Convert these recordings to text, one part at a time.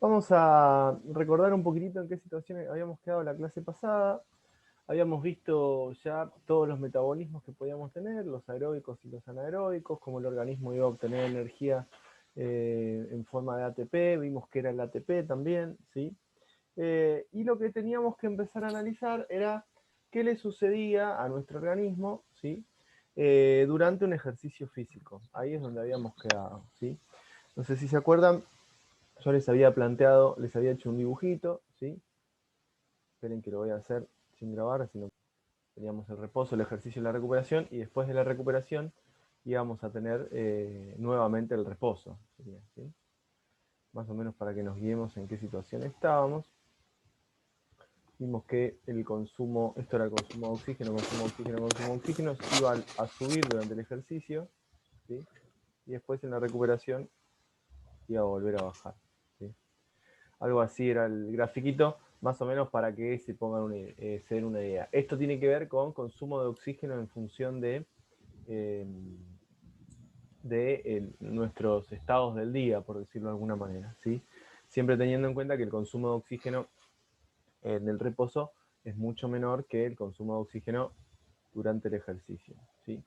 Vamos a recordar un poquitito en qué situación habíamos quedado la clase pasada. Habíamos visto ya todos los metabolismos que podíamos tener, los aeróbicos y los anaeróbicos, cómo el organismo iba a obtener energía en forma de ATP, vimos que era el ATP también, ¿sí? Y lo que teníamos que empezar a analizar era qué le sucedía a nuestro organismo, ¿sí? Durante un ejercicio físico. Ahí es donde habíamos quedado, ¿sí? No sé si se acuerdan, yo les había planteado, les había hecho un dibujito, ¿sí? Esperen que lo voy a hacer sin grabar, sino teníamos el reposo, el ejercicio y la recuperación, y después de la recuperación íbamos a tener nuevamente el reposo, sería, ¿sí? Más o menos para que nos guiemos en qué situación estábamos. Vimos que el consumo, esto era el consumo de oxígeno, consumo de oxígeno, iba a subir durante el ejercicio, ¿sí? Y después en la recuperación iba a volver a bajar, ¿sí? Algo así era el grafiquito, más o menos para que se pongan se den una idea. Esto tiene que ver con consumo de oxígeno en función eh, de nuestros estados del día, por decirlo de alguna manera, ¿sí? Siempre teniendo en cuenta que el consumo de oxígeno en el reposo es mucho menor que el consumo de oxígeno durante el ejercicio, ¿sí?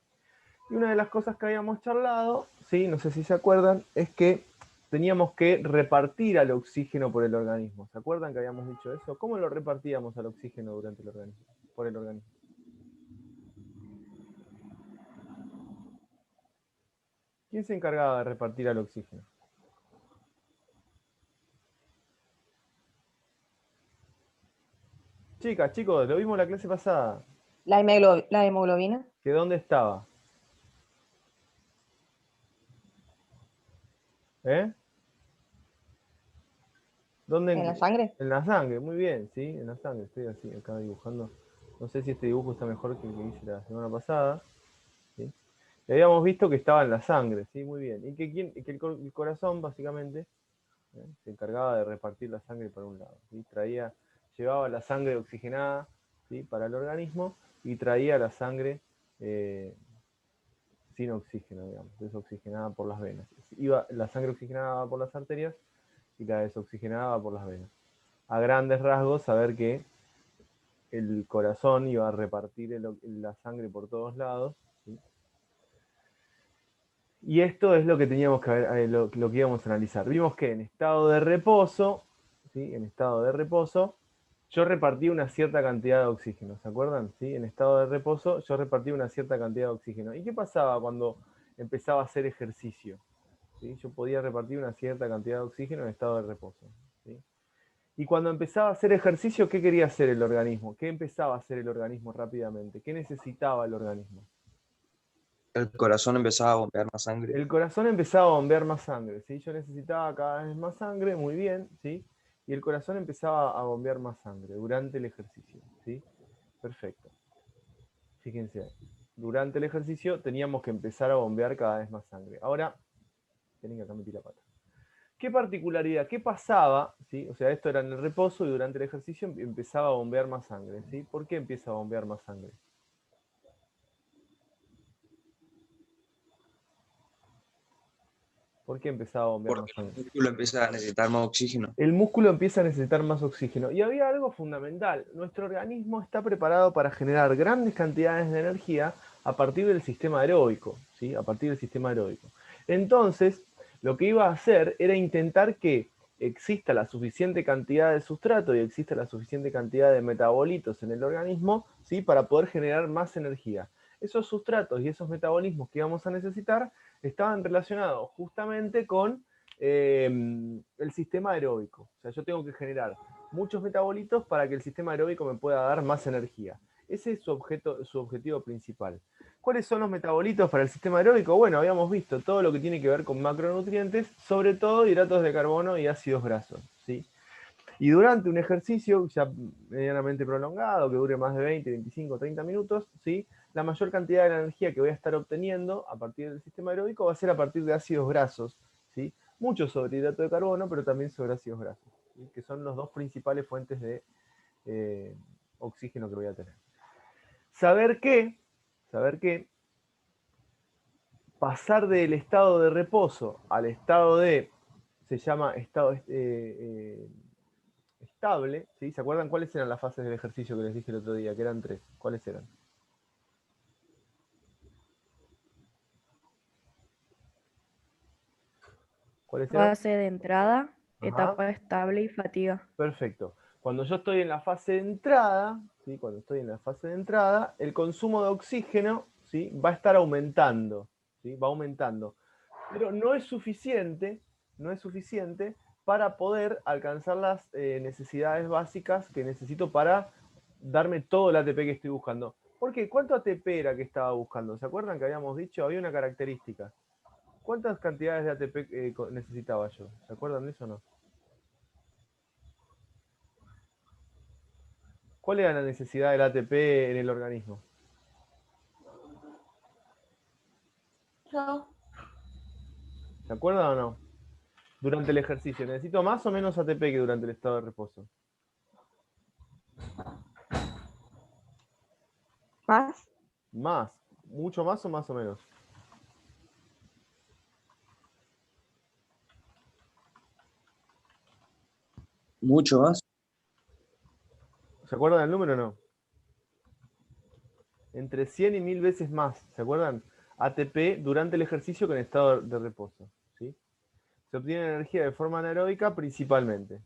Y una de las cosas que habíamos charlado, ¿sí? No sé si se acuerdan, es que teníamos que repartir al oxígeno por el organismo. ¿Se acuerdan que habíamos dicho eso? ¿Cómo lo repartíamos al oxígeno durante el organismo? Por el organismo. ¿Quién se encargaba de repartir al oxígeno? Chicas, chicos, lo vimos la clase pasada. La hemoglobina ¿Que dónde estaba? ¿Eh? en la ¿Dónde? sangre. En la sangre, muy bien, ¿sí? En la sangre, estoy así, acá dibujando. No sé si este dibujo está mejor que el que hice la semana pasada, ¿sí? Y habíamos visto que estaba en la sangre, ¿sí? Muy bien. Y que el corazón, básicamente, se encargaba de repartir la sangre para un lado, ¿sí? Llevaba la sangre oxigenada, ¿sí? Para el organismo y traía la sangre eh, sin oxígeno, digamos, desoxigenada por las venas. La sangre oxigenada por las arterias y la desoxigenada por las venas. A grandes rasgos, saber que el corazón iba a repartir la sangre por todos lados, ¿sí? Y esto es lo que teníamos que ver, lo que íbamos a analizar. Vimos que en estado de reposo, ¿sí? En estado de reposo, yo repartí una cierta cantidad de oxígeno, ¿se acuerdan? ¿Sí? En estado de reposo, yo repartí una cierta cantidad de oxígeno. ¿Y qué pasaba cuando empezaba a hacer ejercicio? ¿Sí? Yo podía repartir una cierta cantidad de oxígeno en estado de reposo, ¿sí? Y cuando empezaba a hacer ejercicio, ¿qué quería hacer el organismo? ¿Qué empezaba a hacer el organismo rápidamente? ¿Qué necesitaba el organismo? El corazón empezaba a bombear más sangre. El corazón empezaba a bombear más sangre, ¿sí? Yo necesitaba cada vez más sangre, muy bien, ¿sí? Y el corazón empezaba a bombear más sangre durante el ejercicio, ¿sí? Perfecto. Fíjense, durante el ejercicio teníamos que empezar a bombear cada vez más sangre. Ahora, tienen que acá metí la pata. ¿Qué particularidad? ¿Qué pasaba? ¿Sí? O sea, esto era en el reposo y durante el ejercicio empezaba a bombear más sangre, ¿sí? ¿Por qué empieza a bombear más sangre? ¿Por qué empezaba a bombear más Porque sangre? el músculo empieza a necesitar más oxígeno. El músculo empieza a necesitar más oxígeno. Y había algo fundamental. Nuestro organismo está preparado para generar grandes cantidades de energía a partir del sistema aeróbico, ¿sí? A partir del sistema aeróbico. Entonces, lo que iba a hacer era intentar que exista la suficiente cantidad de sustrato y exista la suficiente cantidad de metabolitos en el organismo, ¿sí? Para poder generar más energía. Esos sustratos y esos metabolismos que íbamos a necesitar estaban relacionados justamente con el sistema aeróbico. O sea, yo tengo que generar muchos metabolitos para que el sistema aeróbico me pueda dar más energía. Ese es su objetivo principal. ¿Cuáles son los metabolitos para el sistema aeróbico? Bueno, habíamos visto todo lo que tiene que ver con macronutrientes, sobre todo hidratos de carbono y ácidos grasos, ¿sí? Y durante un ejercicio ya medianamente prolongado, que dure más de 20, 25, 30 minutos, ¿sí? La mayor cantidad de la energía que voy a estar obteniendo a partir del sistema aeróbico va a ser a partir de ácidos grasos, ¿sí? Mucho sobre hidrato de carbono, pero también sobre ácidos grasos, ¿sí? Que son los dos principales fuentes de oxígeno que voy a tener. Saber que pasar del estado de reposo al estado de se llama estado estable, ¿sí? ¿Se acuerdan cuáles eran las fases del ejercicio que les dije el otro día? Que eran 3. ¿Cuáles eran? ¿Cuáles eran? Fase de entrada, Ajá. etapa estable y fatiga. Perfecto. Cuando yo estoy en la fase de entrada, ¿sí? Cuando estoy en la fase de entrada, el consumo de oxígeno, ¿sí? Va a estar aumentando, ¿sí? Va aumentando. Pero no es suficiente para poder alcanzar las necesidades básicas que necesito para darme todo el ATP que estoy buscando. ¿Por qué? ¿Cuánto ATP era que estaba buscando? ¿Se acuerdan que habíamos dicho? Había una característica. ¿Cuántas cantidades de ATP necesitaba yo? ¿Se acuerdan de eso o no? ¿Cuál era la necesidad del ATP en el organismo? No. ¿Se acuerdan o no? Durante el ejercicio, ¿necesito más o menos ATP que durante el estado de reposo? ¿Más? Más. ¿Mucho más o más o menos? Mucho más. ¿Se acuerdan del número o no? Entre 100 y 1000 veces más, ¿se acuerdan? ATP durante el ejercicio que en estado de reposo, ¿sí? Se obtiene energía de forma anaeróbica principalmente.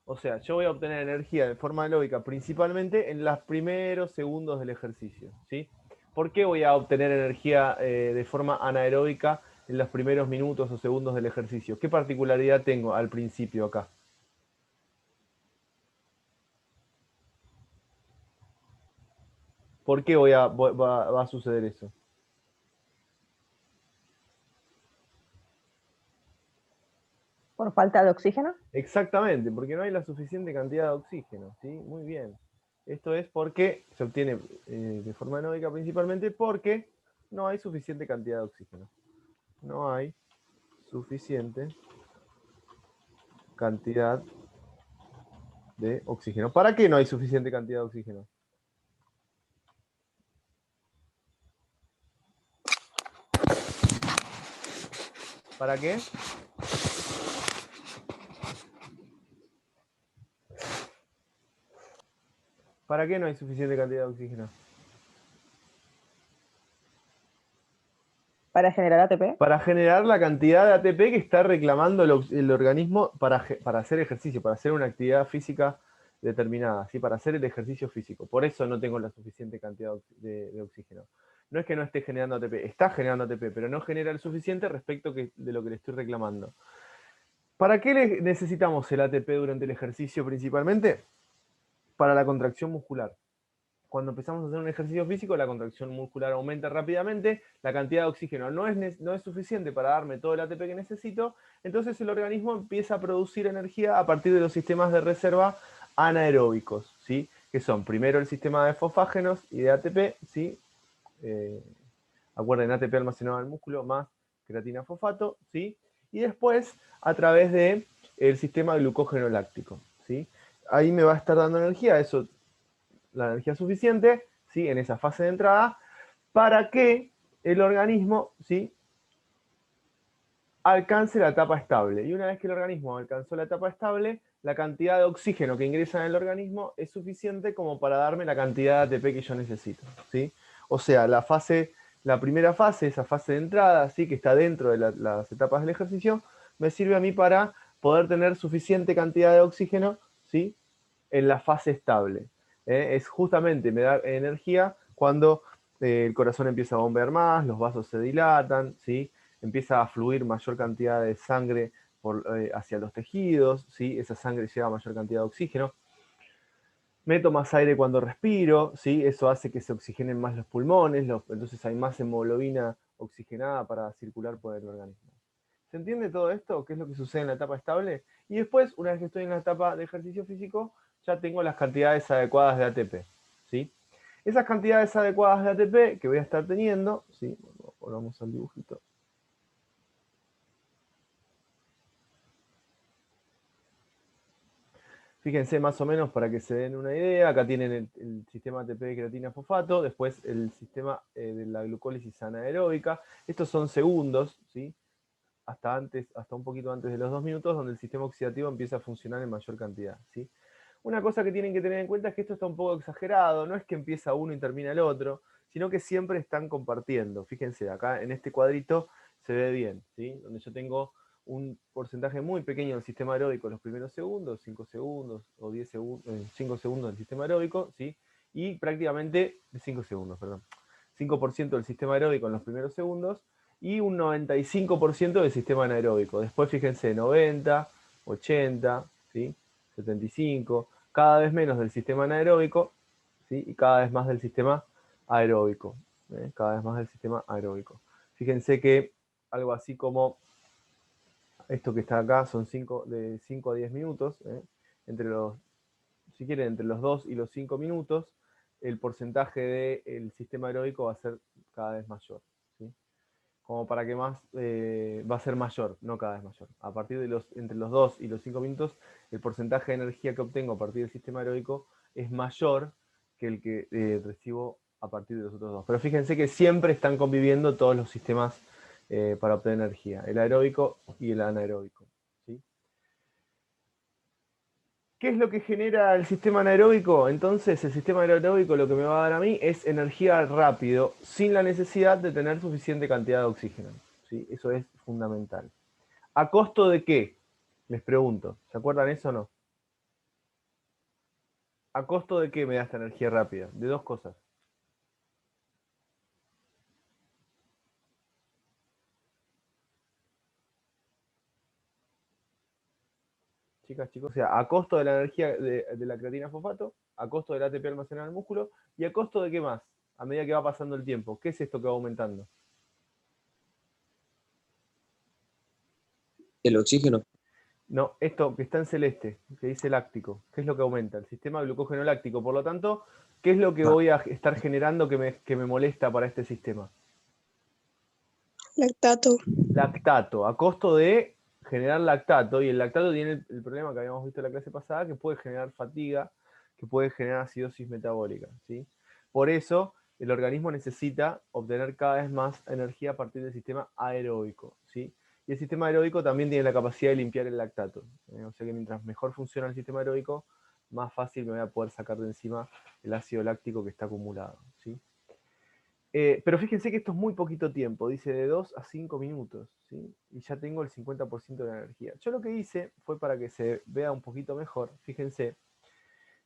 O sea, yo voy a obtener energía de forma anaeróbica principalmente en los primeros segundos del ejercicio, ¿sí? ¿Por qué voy a obtener energía de forma anaeróbica en los primeros minutos o segundos del ejercicio? ¿Qué particularidad tengo al principio acá? ¿Por qué va a suceder eso? ¿Por falta de oxígeno? Exactamente, porque no hay la suficiente cantidad de oxígeno, ¿sí? Muy bien. Esto es porque se obtiene de forma anaeróbica principalmente porque no hay suficiente cantidad de oxígeno. No hay suficiente cantidad de oxígeno. ¿Para qué no hay suficiente cantidad de oxígeno? ¿Para qué? ¿Para qué no hay suficiente cantidad de oxígeno? ¿Para generar ATP? Para generar la cantidad de ATP que está reclamando el organismo para hacer ejercicio, para hacer una actividad física determinada, ¿sí? Para hacer el ejercicio físico. Por eso no tengo la suficiente cantidad de oxígeno. No es que no esté generando ATP, está generando ATP, pero no genera el suficiente respecto de lo que le estoy reclamando. ¿Para qué necesitamos el ATP durante el ejercicio principalmente? Para la contracción muscular. Cuando empezamos a hacer un ejercicio físico, la contracción muscular aumenta rápidamente, la cantidad de oxígeno no es suficiente para darme todo el ATP que necesito, entonces el organismo empieza a producir energía a partir de los sistemas de reserva anaeróbicos, ¿sí? Que son primero el sistema de fosfágenos y de ATP, ¿sí? Acuerden, ATP almacenado en el músculo más creatina fosfato, ¿sí? Y después a través de el sistema de glucógeno láctico, ¿sí? Ahí me va a estar dando energía, eso, la energía suficiente, ¿sí? En esa fase de entrada, para que el organismo, ¿sí? Alcance la etapa estable. Y una vez que el organismo alcanzó la etapa estable, la cantidad de oxígeno que ingresa en el organismo es suficiente como para darme la cantidad de ATP que yo necesito, ¿sí? O sea, la primera fase, esa fase de entrada, ¿sí? Que está dentro de las etapas del ejercicio, me sirve a mí para poder tener suficiente cantidad de oxígeno, ¿sí? En la fase estable. Es justamente, me da energía cuando el corazón empieza a bombear más, los vasos se dilatan, ¿sí? Empieza a fluir mayor cantidad de sangre hacia los tejidos, ¿sí? Esa sangre lleva mayor cantidad de oxígeno. Meto más aire cuando respiro, ¿sí? Eso hace que se oxigenen más los pulmones, entonces hay más hemoglobina oxigenada para circular por el organismo. ¿Se entiende todo esto? ¿Qué es lo que sucede en la etapa estable? Y después, una vez que estoy en la etapa de ejercicio físico, ya tengo las cantidades adecuadas de ATP, ¿sí? Esas cantidades adecuadas de ATP que voy a estar teniendo, ¿sí? Volvamos al dibujito. Fíjense más o menos para que se den una idea, acá tienen el sistema ATP de creatina fosfato, después el sistema de la glucólisis anaeróbica. Estos son segundos, ¿sí? Hasta un poquito antes de los 2 minutos, donde el sistema oxidativo empieza a funcionar en mayor cantidad, ¿sí? Una cosa que tienen que tener en cuenta es que esto está un poco exagerado, no es que empieza uno y termina el otro, sino que siempre están compartiendo. Fíjense, acá en este cuadrito se ve bien, ¿sí? Donde yo tengo un porcentaje muy pequeño del sistema aeróbico en los primeros segundos, 5 segundos o 10 segundos, 5 segundos del sistema aeróbico, ¿sí? Y prácticamente, 5 segundos, perdón, 5% del sistema aeróbico en los primeros segundos y un 95% del sistema anaeróbico. Después fíjense, 90, 80, ¿sí? 75, cada vez menos del sistema anaeróbico, ¿sí? Y cada vez más del sistema aeróbico. Cada vez más del sistema aeróbico. Fíjense que algo así como esto que está acá son de 5 a 10 minutos. Si quieren, entre los 2 y los 5 minutos, el porcentaje del sistema aeróbico va a ser cada vez mayor. ¿Sí? Como para que más va a ser mayor, no cada vez mayor. A partir de entre los 2 y los 5 minutos, el porcentaje de energía que obtengo a partir del sistema aeróbico es mayor que el que recibo a partir de los otros dos. Pero fíjense que siempre están conviviendo todos los sistemas para obtener energía, el aeróbico y el anaeróbico. ¿Sí? ¿Qué es lo que genera el sistema anaeróbico? Entonces, el sistema anaeróbico lo que me va a dar a mí es energía rápido, sin la necesidad de tener suficiente cantidad de oxígeno. ¿Sí? Eso es fundamental. ¿A costo de qué? Les pregunto. ¿Se acuerdan eso o no? ¿A costo de qué me da esta energía rápida? De dos cosas. Chicas, chicos, o sea, a costo de la energía de la creatina fosfato, a costo del ATP almacenado en el músculo, y a costo de qué más, a medida que va pasando el tiempo. ¿Qué es esto que va aumentando? El oxígeno. No, esto que está en celeste, que dice láctico, ¿qué es lo que aumenta? El sistema glucógeno láctico. Por lo tanto, ¿qué es lo que voy a estar generando que me molesta para este sistema? Lactato. Lactato, a costo de generar lactato, y el lactato tiene el problema que habíamos visto en la clase pasada, que puede generar fatiga, que puede generar acidosis metabólica, ¿sí? Por eso, el organismo necesita obtener cada vez más energía a partir del sistema aeróbico, ¿sí? Y el sistema aeróbico también tiene la capacidad de limpiar el lactato, o sea que mientras mejor funciona el sistema aeróbico, más fácil me voy a poder sacar de encima el ácido láctico que está acumulado, ¿sí? Pero fíjense que esto es muy poquito tiempo, dice de 2 a 5 minutos, ¿sí? Y ya tengo el 50% de la energía. Yo lo que hice fue para que se vea un poquito mejor, fíjense,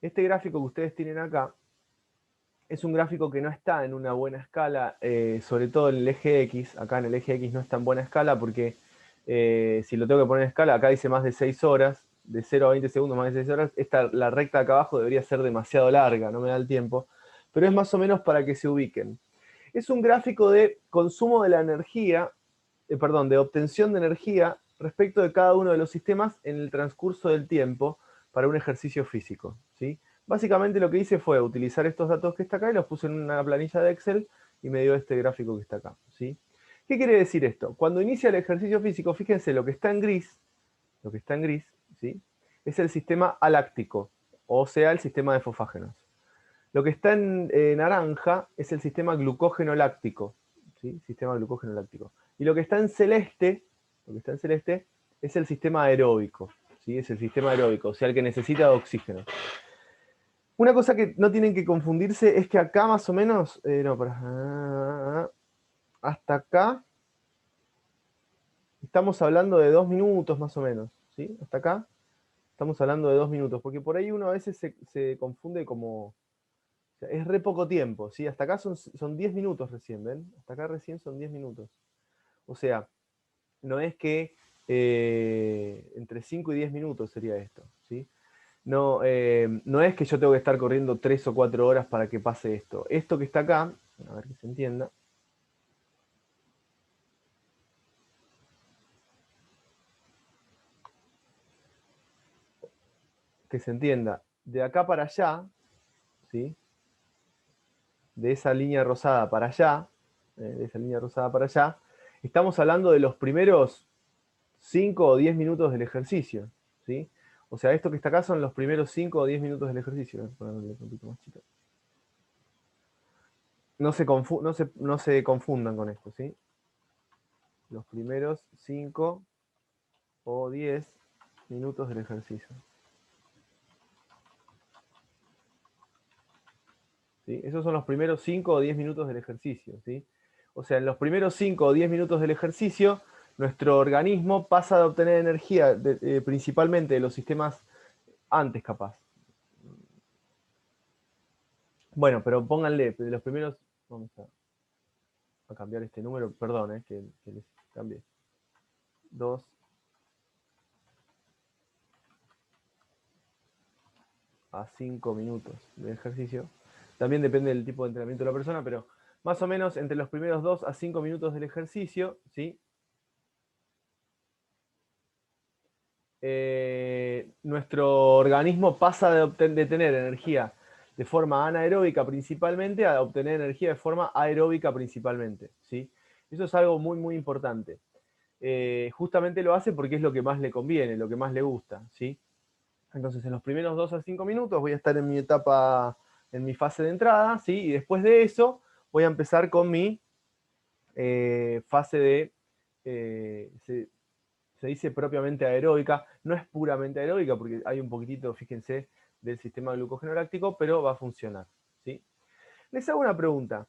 este gráfico que ustedes tienen acá es un gráfico que no está en una buena escala, sobre todo en el eje X. Acá en el eje X no está en buena escala porque si lo tengo que poner en escala, acá dice más de 6 horas, de 0 a 20 segundos más de 6 horas. La recta de acá abajo debería ser demasiado larga, no me da el tiempo, pero es más o menos para que se ubiquen. Es un gráfico de consumo de la energía, de obtención de energía respecto de cada uno de los sistemas en el transcurso del tiempo para un ejercicio físico, ¿sí? Básicamente lo que hice fue utilizar estos datos que está acá y los puse en una planilla de Excel y me dio este gráfico que está acá, ¿sí? ¿Qué quiere decir esto? Cuando inicia el ejercicio físico, fíjense, lo que está en gris, ¿sí? Es el sistema aláctico, o sea, el sistema de fosfágenos. Lo que está en naranja es el sistema glucógeno láctico, ¿sí? Sistema glucógeno láctico. Y lo que está en celeste, es el sistema aeróbico, ¿sí? Es el sistema aeróbico, o sea, el que necesita de oxígeno. Una cosa que no tienen que confundirse es que acá más o menos, hasta acá, estamos hablando de 2 minutos más o menos, ¿sí? Hasta acá estamos hablando de 2 minutos, porque por ahí uno a veces se confunde como... O sea, es re poco tiempo, ¿sí? Hasta acá son 10 minutos recién, ¿ven? Hasta acá recién son 10 minutos. O sea, no es que entre 5 y 10 minutos sería esto, ¿sí? No, no es que yo tengo que estar corriendo 3 o 4 horas para que pase esto. Esto que está acá, a ver que se entienda. Que se entienda. De acá para allá, ¿sí? De esa línea rosada para allá, estamos hablando de los primeros 5 o 10 minutos del ejercicio, ¿sí? O sea, esto que está acá son los primeros 5 o 10 minutos del ejercicio. Voy a ponerle un poquito más chico. No se confundan con esto, ¿sí? Los primeros 5 o 10 minutos del ejercicio. ¿Sí? Esos son los primeros 5 o 10 minutos del ejercicio, ¿sí? O sea, en los primeros 5 o 10 minutos del ejercicio, nuestro organismo pasa de obtener energía principalmente de los sistemas antes, capaz. Bueno, pero pónganle, de los primeros... Vamos a cambiar este número, perdón, que les cambie. 2 a 5 minutos de ejercicio. También depende del tipo de entrenamiento de la persona, pero más o menos entre los primeros 2 a 5 minutos del ejercicio, ¿sí? Nuestro organismo pasa de tener energía de forma anaeróbica principalmente a obtener energía de forma aeróbica principalmente, ¿sí? Eso es algo muy, muy importante. Justamente lo hace porque es lo que más le conviene, lo que más le gusta, ¿sí? Entonces, en los primeros 2 a 5 minutos voy a estar en mi etapa, en mi fase de entrada, ¿sí? Y después de eso voy a empezar con mi fase de, se dice propiamente aeróbica, no es puramente aeróbica porque hay un poquitito, fíjense, del sistema glucógeno láctico, pero va a funcionar, ¿sí? Les hago una pregunta.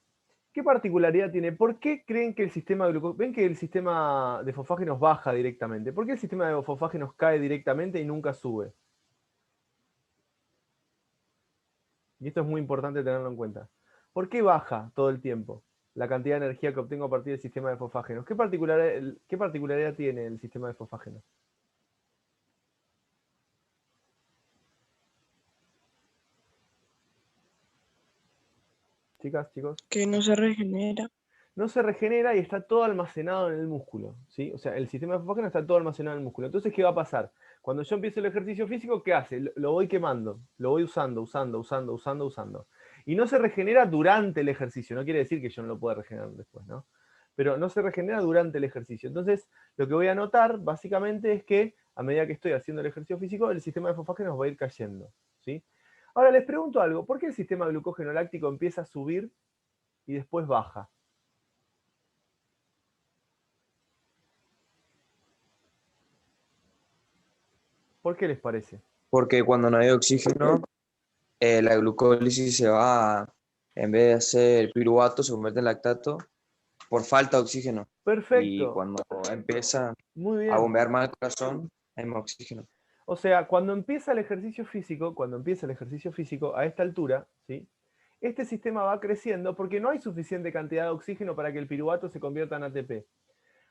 ¿Qué particularidad tiene? ¿Por qué creen que el sistema ven que el sistema de fosfágenos baja directamente? ¿Por qué el sistema de fosfágenos cae directamente y nunca sube? Y esto es muy importante tenerlo en cuenta. ¿Por qué baja todo el tiempo la cantidad de energía que obtengo a partir del sistema de fosfágenos? ¿Qué particularidad tiene el sistema de fosfágenos? Chicas, chicos. Que no se regenera. No se regenera y está todo almacenado en el músculo, ¿sí? O sea, el sistema de fosfágeno está todo almacenado en el músculo. Entonces, ¿qué va a pasar? Cuando yo empiezo el ejercicio físico, ¿qué hace? Lo voy quemando, lo voy usando. Y no se regenera durante el ejercicio. No quiere decir que yo no lo pueda regenerar después, ¿no? Pero no se regenera durante el ejercicio. Entonces, lo que voy a notar, básicamente, es que a medida que estoy haciendo el ejercicio físico, el sistema de fosfágenos va a ir cayendo, ¿sí? Ahora, les pregunto algo. ¿Por qué el sistema glucógeno láctico empieza a subir y después baja? ¿Por qué les parece? Porque cuando no hay oxígeno, la glucólisis se va, en vez de hacer piruvato, se convierte en lactato por falta de oxígeno. Y Perfecto. cuando empieza Muy a bien. bombear más el corazón, hay más oxígeno. O sea, cuando empieza el ejercicio físico, a esta altura, ¿sí? Este sistema va creciendo porque no hay suficiente cantidad de oxígeno para que el piruvato se convierta en ATP.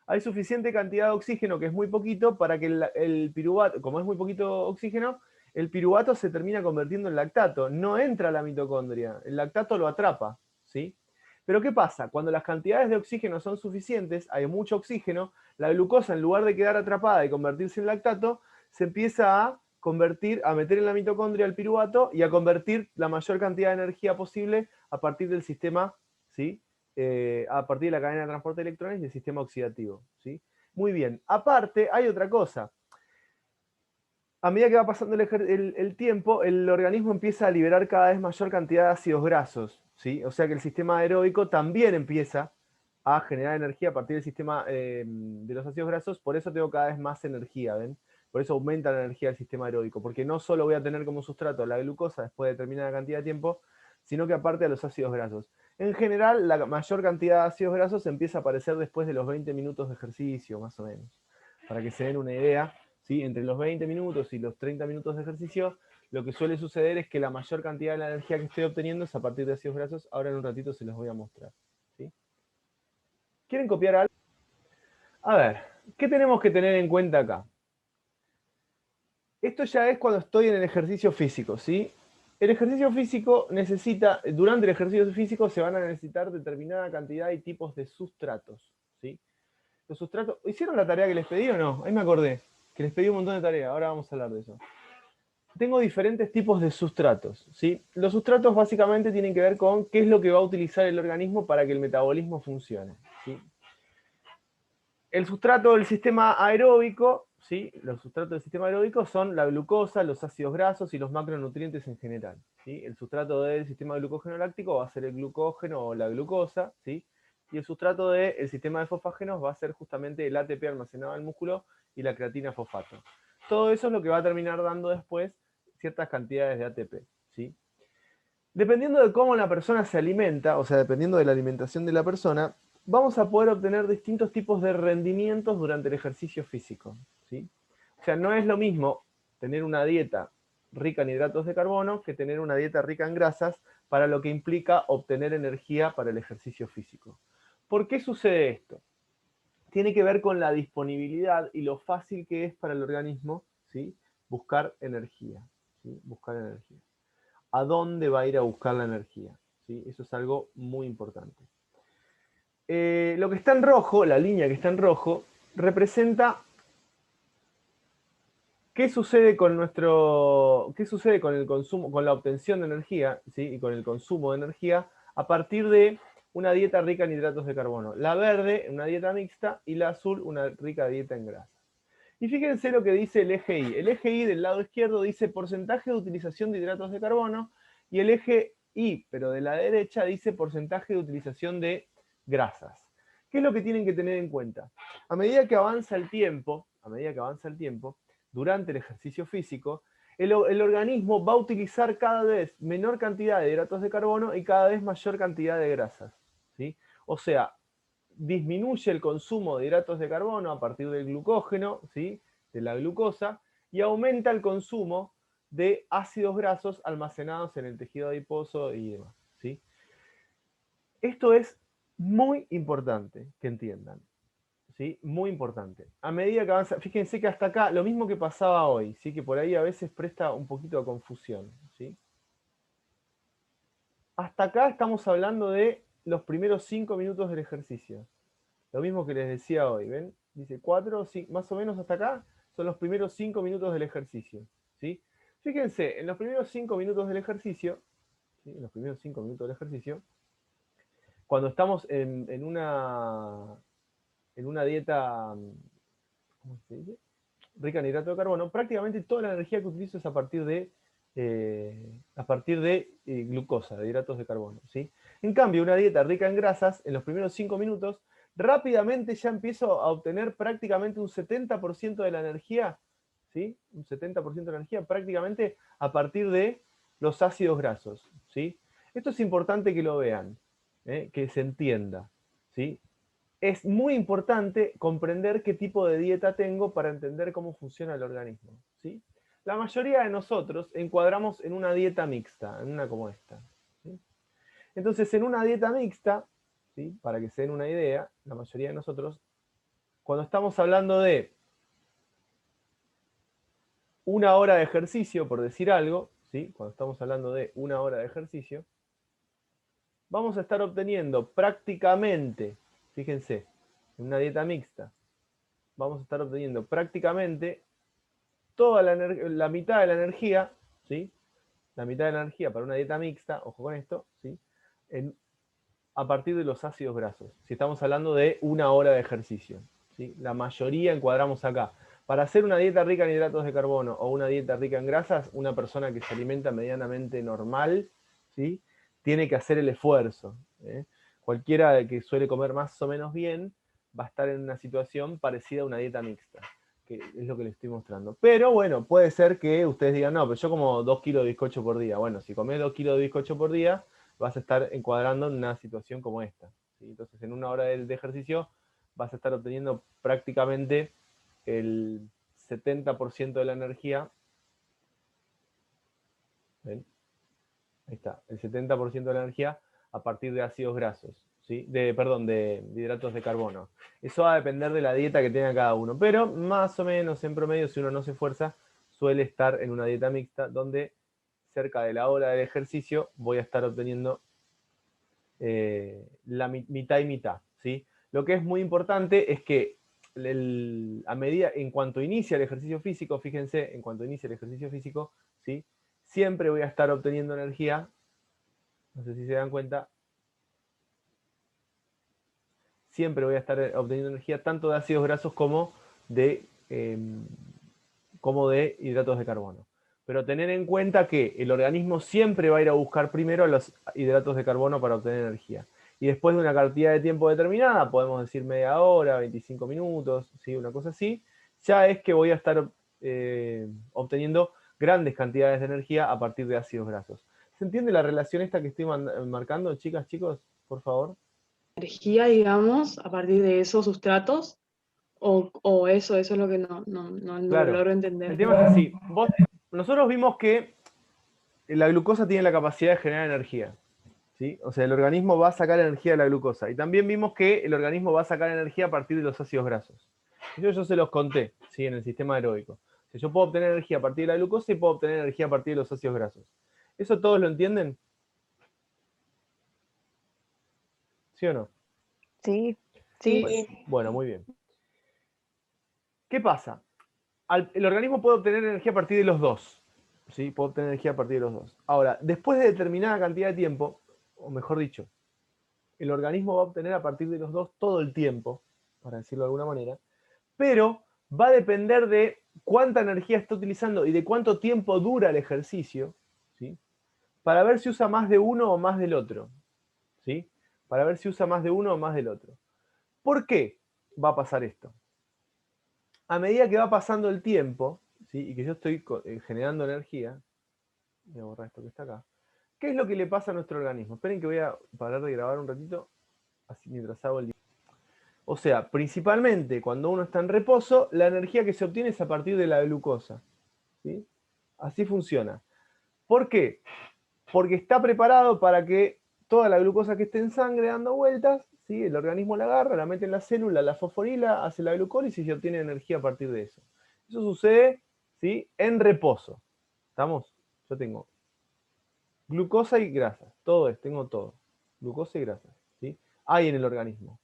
Hay suficiente cantidad de oxígeno, que es muy poquito, para que el piruvato, como es muy poquito oxígeno, el piruvato se termina convirtiendo en lactato. No entra a la mitocondria, el lactato lo atrapa, ¿sí? Pero ¿qué pasa? Cuando las cantidades de oxígeno son suficientes, hay mucho oxígeno, la glucosa, en lugar de quedar atrapada y convertirse en lactato, se empieza a convertir, a meter en la mitocondria el piruvato y a convertir la mayor cantidad de energía posible a partir del sistema, ¿sí? A partir de la cadena de transporte de electrones y el sistema oxidativo, ¿sí? Muy bien. Aparte, hay otra cosa. A medida que va pasando el tiempo, el organismo empieza a liberar cada vez mayor cantidad de ácidos grasos, ¿sí? O sea que el sistema aeróbico también empieza a generar energía a partir del sistema de los ácidos grasos, por eso tengo cada vez más energía, ¿ven? Por eso aumenta la energía del sistema aeróbico, porque no solo voy a tener como sustrato la glucosa después de determinada cantidad de tiempo, sino que aparte a los ácidos grasos. En general, la mayor cantidad de ácidos grasos empieza a aparecer después de los 20 minutos de ejercicio, más o menos. Para que se den una idea, ¿sí? Entre los 20 minutos y los 30 minutos de ejercicio, lo que suele suceder es que la mayor cantidad de la energía que estoy obteniendo es a partir de ácidos grasos. Ahora en un ratito se los voy a mostrar, ¿sí? ¿Quieren copiar algo? A ver, ¿qué tenemos que tener en cuenta acá? Esto ya es cuando estoy en el ejercicio físico, ¿sí? El ejercicio físico durante el ejercicio físico se van a necesitar determinada cantidad y tipos de sustratos, ¿sí? Los sustratos, ¿hicieron la tarea que les pedí o no? Ahí me acordé, que les pedí un montón de tareas, ahora vamos a hablar de eso. Tengo diferentes tipos de sustratos, ¿sí? Los sustratos básicamente tienen que ver con qué es lo que va a utilizar el organismo para que el metabolismo funcione, ¿sí? El sustrato del sistema aeróbico ¿sí? Los sustratos del sistema aeróbico son la glucosa, los ácidos grasos y los macronutrientes en general, ¿sí? El sustrato del sistema glucógeno láctico va a ser el glucógeno o la glucosa, ¿sí? Y el sustrato del sistema de fosfágenos va a ser justamente el ATP almacenado en el músculo y la creatina fosfato. Todo eso es lo que va a terminar dando después ciertas cantidades de ATP, ¿sí? Dependiendo de cómo la persona se alimenta, o sea, dependiendo de la alimentación de la persona, vamos a poder obtener distintos tipos de rendimientos durante el ejercicio físico, ¿sí? O sea, no es lo mismo tener una dieta rica en hidratos de carbono que tener una dieta rica en grasas, para lo que implica obtener energía para el ejercicio físico. ¿Por qué sucede esto? Tiene que ver con la disponibilidad y lo fácil que es para el organismo, ¿sí? Buscar energía, ¿sí? Buscar energía. ¿A dónde va a ir a buscar la energía? ¿Sí? Eso es algo muy importante. Lo que está en rojo, la línea que está en rojo, representa qué sucede con el consumo, con la obtención de energía, ¿sí? Y con el consumo de energía a partir de una dieta rica en hidratos de carbono. La verde, una dieta mixta, y la azul, una rica dieta en grasas. Y fíjense lo que dice el eje Y. El eje Y del lado izquierdo dice porcentaje de utilización de hidratos de carbono, y el eje Y, pero de la derecha, dice porcentaje de utilización de grasas. ¿Qué es lo que tienen que tener en cuenta? A medida que avanza el tiempo, durante el ejercicio físico, el organismo va a utilizar cada vez menor cantidad de hidratos de carbono y cada vez mayor cantidad de grasas, ¿sí? O sea, disminuye el consumo de hidratos de carbono a partir del glucógeno, ¿sí? De la glucosa, y aumenta el consumo de ácidos grasos almacenados en el tejido adiposo y demás, ¿sí? Esto es muy importante que entiendan, ¿sí? Muy importante. A medida que avanza, fíjense que hasta acá, lo mismo que pasaba hoy, ¿sí? Que por ahí a veces presta un poquito de confusión, ¿sí? Hasta acá estamos hablando de los primeros 5 minutos del ejercicio. Lo mismo que les decía hoy, ¿ven? Dice 4, más o menos hasta acá, son los primeros 5 minutos del ejercicio, ¿sí? Fíjense, en los primeros 5 minutos del ejercicio, ¿sí? En los primeros 5 minutos del ejercicio, cuando estamos en una dieta, ¿cómo se dice? Rica en hidrato de carbono, prácticamente toda la energía que utilizo es a partir de glucosa, de hidratos de carbono, ¿sí? En cambio, una dieta rica en grasas, en los primeros 5 minutos, rápidamente ya empiezo a obtener prácticamente un 70% de la energía, ¿sí? Un 70% de la energía prácticamente a partir de los ácidos grasos, ¿sí? Esto es importante que lo vean, que se entienda, ¿sí? Es muy importante comprender qué tipo de dieta tengo para entender cómo funciona el organismo, ¿sí? La mayoría de nosotros encuadramos en una dieta mixta, en una como esta, ¿sí? Entonces, en una dieta mixta, ¿sí? Para que se den una idea, la mayoría de nosotros, cuando estamos hablando de una hora de ejercicio, por decir algo, ¿sí? Cuando estamos hablando de una hora de ejercicio, vamos a estar obteniendo prácticamente, fíjense, en una dieta mixta, vamos a estar obteniendo prácticamente toda la mitad de la energía, ¿sí? La mitad de la energía para una dieta mixta, ojo con esto, ¿sí? A partir de los ácidos grasos, si estamos hablando de una hora de ejercicio, ¿sí? La mayoría encuadramos acá. Para hacer una dieta rica en hidratos de carbono o una dieta rica en grasas, una persona que se alimenta medianamente normal, ¿sí? Tiene que hacer el esfuerzo, ¿eh? Cualquiera que suele comer más o menos bien va a estar en una situación parecida a una dieta mixta, que es lo que les estoy mostrando. Pero bueno, puede ser que ustedes digan, no, pero yo como 2 kilos de bizcocho por día. Bueno, si comes 2 kilos de bizcocho por día, vas a estar encuadrando en una situación como esta, ¿sí? Entonces, en una hora de ejercicio vas a estar obteniendo prácticamente el 70% de la energía. ¿Ven? Ahí está, el 70% de la energía a partir de ácidos grasos, ¿sí? De hidratos de carbono. Eso va a depender de la dieta que tenga cada uno, pero más o menos en promedio, si uno no se esfuerza, suele estar en una dieta mixta donde cerca de la hora del ejercicio voy a estar obteniendo la mitad y mitad, ¿sí? Lo que es muy importante es que en cuanto inicia el ejercicio físico, fíjense, en cuanto inicia el ejercicio físico, ¿sí? Siempre voy a estar obteniendo energía, no sé si se dan cuenta, siempre voy a estar obteniendo energía tanto de ácidos grasos como de como de hidratos de carbono. Pero tener en cuenta que el organismo siempre va a ir a buscar primero los hidratos de carbono para obtener energía. Y después de una cantidad de tiempo determinada, podemos decir media hora, 25 minutos, ¿sí? Una cosa así, ya es que voy a estar obteniendo grandes cantidades de energía a partir de ácidos grasos. ¿Se entiende la relación esta que estoy marcando, chicas, chicos? Por favor. Energía, digamos, a partir de esos sustratos, o eso es lo que no Claro. logro El entender. tema es así. Nosotros vimos que la glucosa tiene la capacidad de generar energía. ¿Sí? O sea, el organismo va a sacar energía de la glucosa. Y también vimos que el organismo va a sacar energía a partir de los ácidos grasos. Yo se los conté, ¿sí? En el sistema aeróbico. O sea, yo puedo obtener energía a partir de la glucosa y puedo obtener energía a partir de los ácidos grasos. ¿Eso todos lo entienden? ¿Sí o no? Sí, sí. Bueno, muy bien. ¿Qué pasa? El organismo puede obtener energía a partir de los dos. ¿Sí? Puede obtener energía a partir de los dos. Ahora, después de determinada cantidad de tiempo, o mejor dicho, el organismo va a obtener a partir de los dos todo el tiempo, para decirlo de alguna manera, pero va a depender de cuánta energía está utilizando y de cuánto tiempo dura el ejercicio, ¿sí? Para ver si usa más de uno o más del otro, ¿sí? Para ver si usa más de uno o más del otro. ¿Por qué va a pasar esto? A medida que va pasando el tiempo, ¿sí? Y que yo estoy generando energía, voy a borrar esto que está acá, ¿qué es lo que le pasa a nuestro organismo? Esperen que voy a parar de grabar un ratito, así mientras hago el... O sea, principalmente cuando uno está en reposo, la energía que se obtiene es a partir de la glucosa, ¿sí? Así funciona. ¿Por qué? Porque está preparado para que toda la glucosa que esté en sangre dando vueltas, ¿sí? El organismo la agarra, la mete en la célula, la fosforila, hace la glucólisis y obtiene energía a partir de eso. Eso sucede, ¿sí? En reposo. ¿Estamos? Yo tengo glucosa y grasas. Tengo todo. Glucosa y grasas, ¿sí? Hay en el organismo.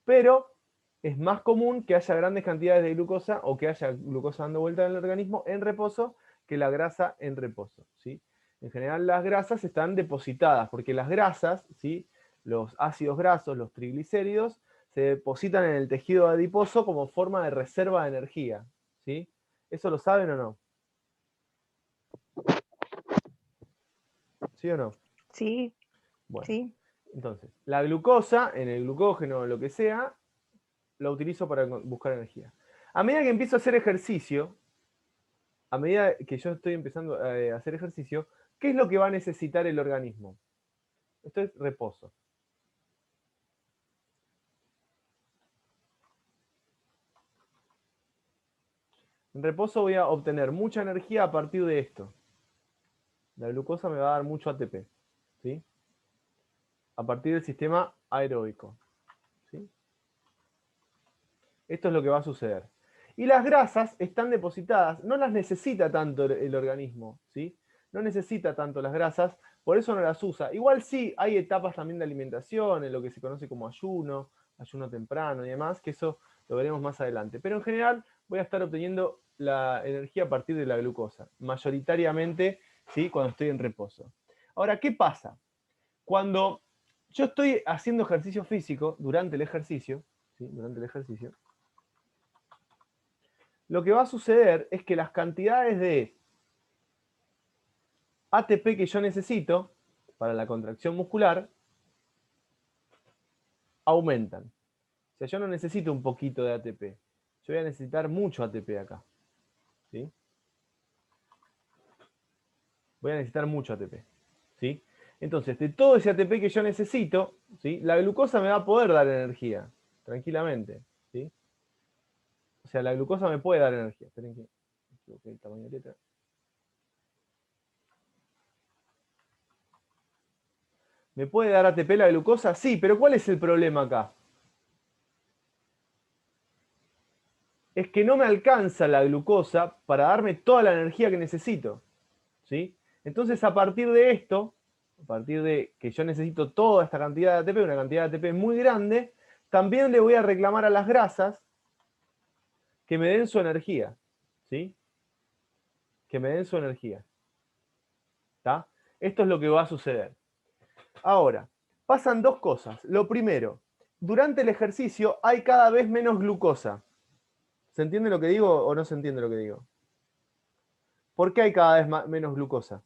Pero es más común que haya grandes cantidades de glucosa o que haya glucosa dando vuelta en el organismo en reposo que la grasa en reposo, ¿sí? En general las grasas están depositadas, porque las grasas, ¿sí? Los ácidos grasos, los triglicéridos, se depositan en el tejido adiposo como forma de reserva de energía, ¿sí? ¿Eso lo saben o no? ¿Sí o no? Sí, Bueno, sí. entonces, la glucosa, en el glucógeno o lo que sea, la utilizo para buscar energía. A medida que empiezo a hacer ejercicio, a medida que yo estoy empezando a hacer ejercicio, ¿qué es lo que va a necesitar el organismo? Esto es reposo. En reposo voy a obtener mucha energía a partir de esto. La glucosa me va a dar mucho ATP, ¿sí? A partir del sistema aeróbico, ¿sí? Esto es lo que va a suceder. Y las grasas están depositadas, no las necesita tanto el organismo, ¿sí? No necesita tanto las grasas, por eso no las usa. Igual sí, hay etapas también de alimentación, en lo que se conoce como ayuno, ayuno temprano y demás, que eso lo veremos más adelante. Pero en general voy a estar obteniendo la energía a partir de la glucosa, mayoritariamente, ¿sí? Cuando estoy en reposo. Ahora, ¿qué pasa? Cuando yo estoy haciendo ejercicio físico, durante el ejercicio, ¿sí? Durante el ejercicio, lo que va a suceder es que las cantidades de ATP que yo necesito para la contracción muscular aumentan. O sea, yo no necesito un poquito de ATP. Yo voy a necesitar mucho ATP acá. ¿Sí? Voy a necesitar mucho ATP. ¿Sí? Entonces, de todo ese ATP que yo necesito, ¿sí? La glucosa me va a poder dar energía, tranquilamente. ¿Sí? O sea, la glucosa me puede dar energía. Esperen que me equivoqué el tamaño de letra. ¿Me puede dar ATP la glucosa? Sí, pero ¿cuál es el problema acá? Es que no me alcanza la glucosa para darme toda la energía que necesito, ¿sí? Entonces, a partir de esto, a partir de que yo necesito toda esta cantidad de ATP, una cantidad de ATP muy grande, también le voy a reclamar a las grasas que me den su energía, ¿sí? Que me den su energía. ¿Está? Esto es lo que va a suceder. Ahora, pasan dos cosas. Lo primero, durante el ejercicio hay cada vez menos glucosa. ¿Se entiende lo que digo o no se entiende lo que digo? ¿Por qué hay cada vez menos glucosa?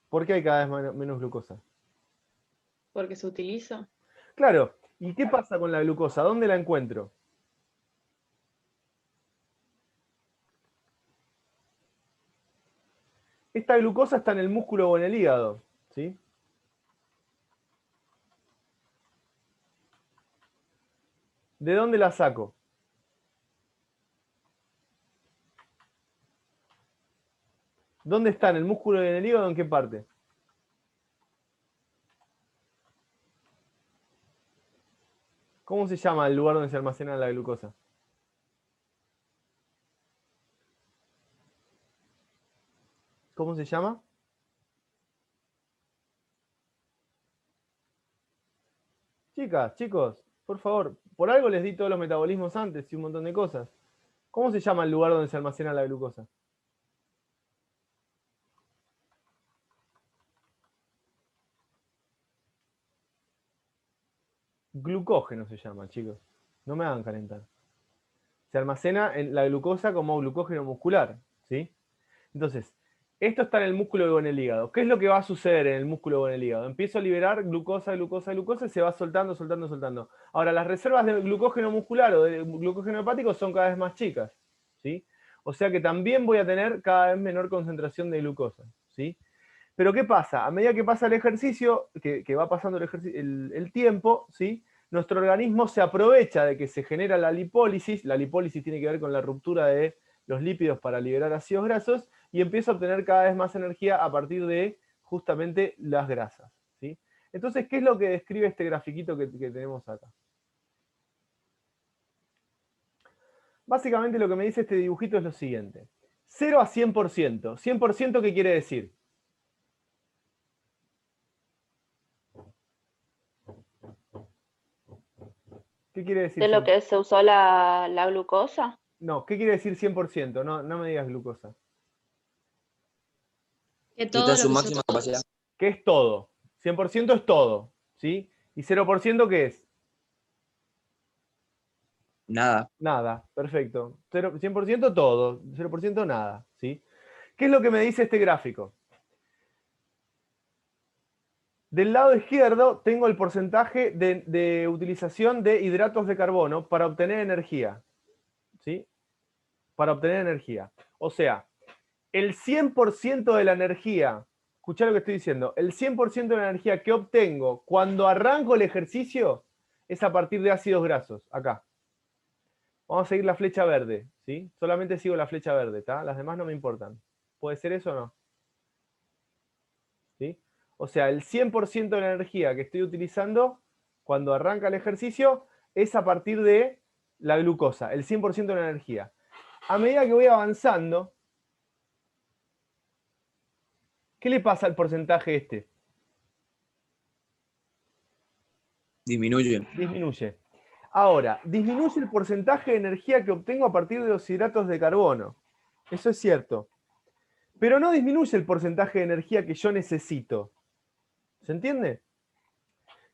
¿Por qué hay cada vez menos glucosa? Porque se utiliza. Claro, ¿y qué pasa con la glucosa? ¿Dónde la encuentro? Esta glucosa está en el músculo o en el hígado, ¿sí? ¿De dónde la saco? ¿Dónde está? ¿En el músculo y en el hígado? ¿En qué parte? ¿Cómo se llama el lugar donde se almacena la glucosa? ¿Cómo se llama? Chicas, chicos, por favor, por algo les di todos los metabolismos antes y un montón de cosas. ¿Cómo se llama el lugar donde se almacena la glucosa? Glucógeno se llama, chicos. No me hagan calentar. Se almacena en la glucosa como glucógeno muscular, ¿sí? Entonces, esto está en el músculo o en el hígado. ¿Qué es lo que va a suceder en el músculo o en el hígado? Empiezo a liberar glucosa, glucosa, glucosa y se va soltando, soltando, soltando. Ahora, las reservas de glucógeno muscular o de glucógeno hepático son cada vez más chicas, ¿sí? O sea que también voy a tener cada vez menor concentración de glucosa, ¿sí? Pero ¿qué pasa? A medida que pasa el ejercicio, que va pasando el tiempo, ¿sí? Nuestro organismo se aprovecha de que se genera la lipólisis tiene que ver con la ruptura de los lípidos para liberar ácidos grasos, y empieza a obtener cada vez más energía a partir de justamente las grasas, ¿sí? Entonces, ¿qué es lo que describe este grafiquito que tenemos acá? Básicamente lo que me dice este dibujito es lo siguiente. 0 a 100%. ¿100% qué quiere decir? ¿Qué quiere decir? De lo que se usó la glucosa. No, ¿qué quiere decir 100%? No, no me digas glucosa. Que Está todo en su lo que máxima capacidad. ¿Qué es todo? 100% es todo, ¿sí? ¿Y 0% qué es? Nada. Nada, perfecto. 100% todo, 0% nada, ¿sí? ¿Qué es lo que me dice este gráfico? Del lado izquierdo tengo el porcentaje de utilización de hidratos de carbono para obtener energía, ¿sí? Para obtener energía. O sea, el 100% de la energía, escuchá lo que estoy diciendo, el 100% de la energía que obtengo cuando arranco el ejercicio es a partir de ácidos grasos, acá. Vamos a seguir la flecha verde, ¿sí? Solamente sigo la flecha verde, ¿está? Las demás no me importan. ¿Puede ser eso o no? ¿Sí? O sea, el 100% de la energía que estoy utilizando cuando arranca el ejercicio es a partir de la glucosa, el 100% de la energía. A medida que voy avanzando, ¿qué le pasa al porcentaje este? Disminuye. Disminuye. Ahora, disminuye el porcentaje de energía que obtengo a partir de los hidratos de carbono. Eso es cierto. Pero no disminuye el porcentaje de energía que yo necesito. ¿Se entiende?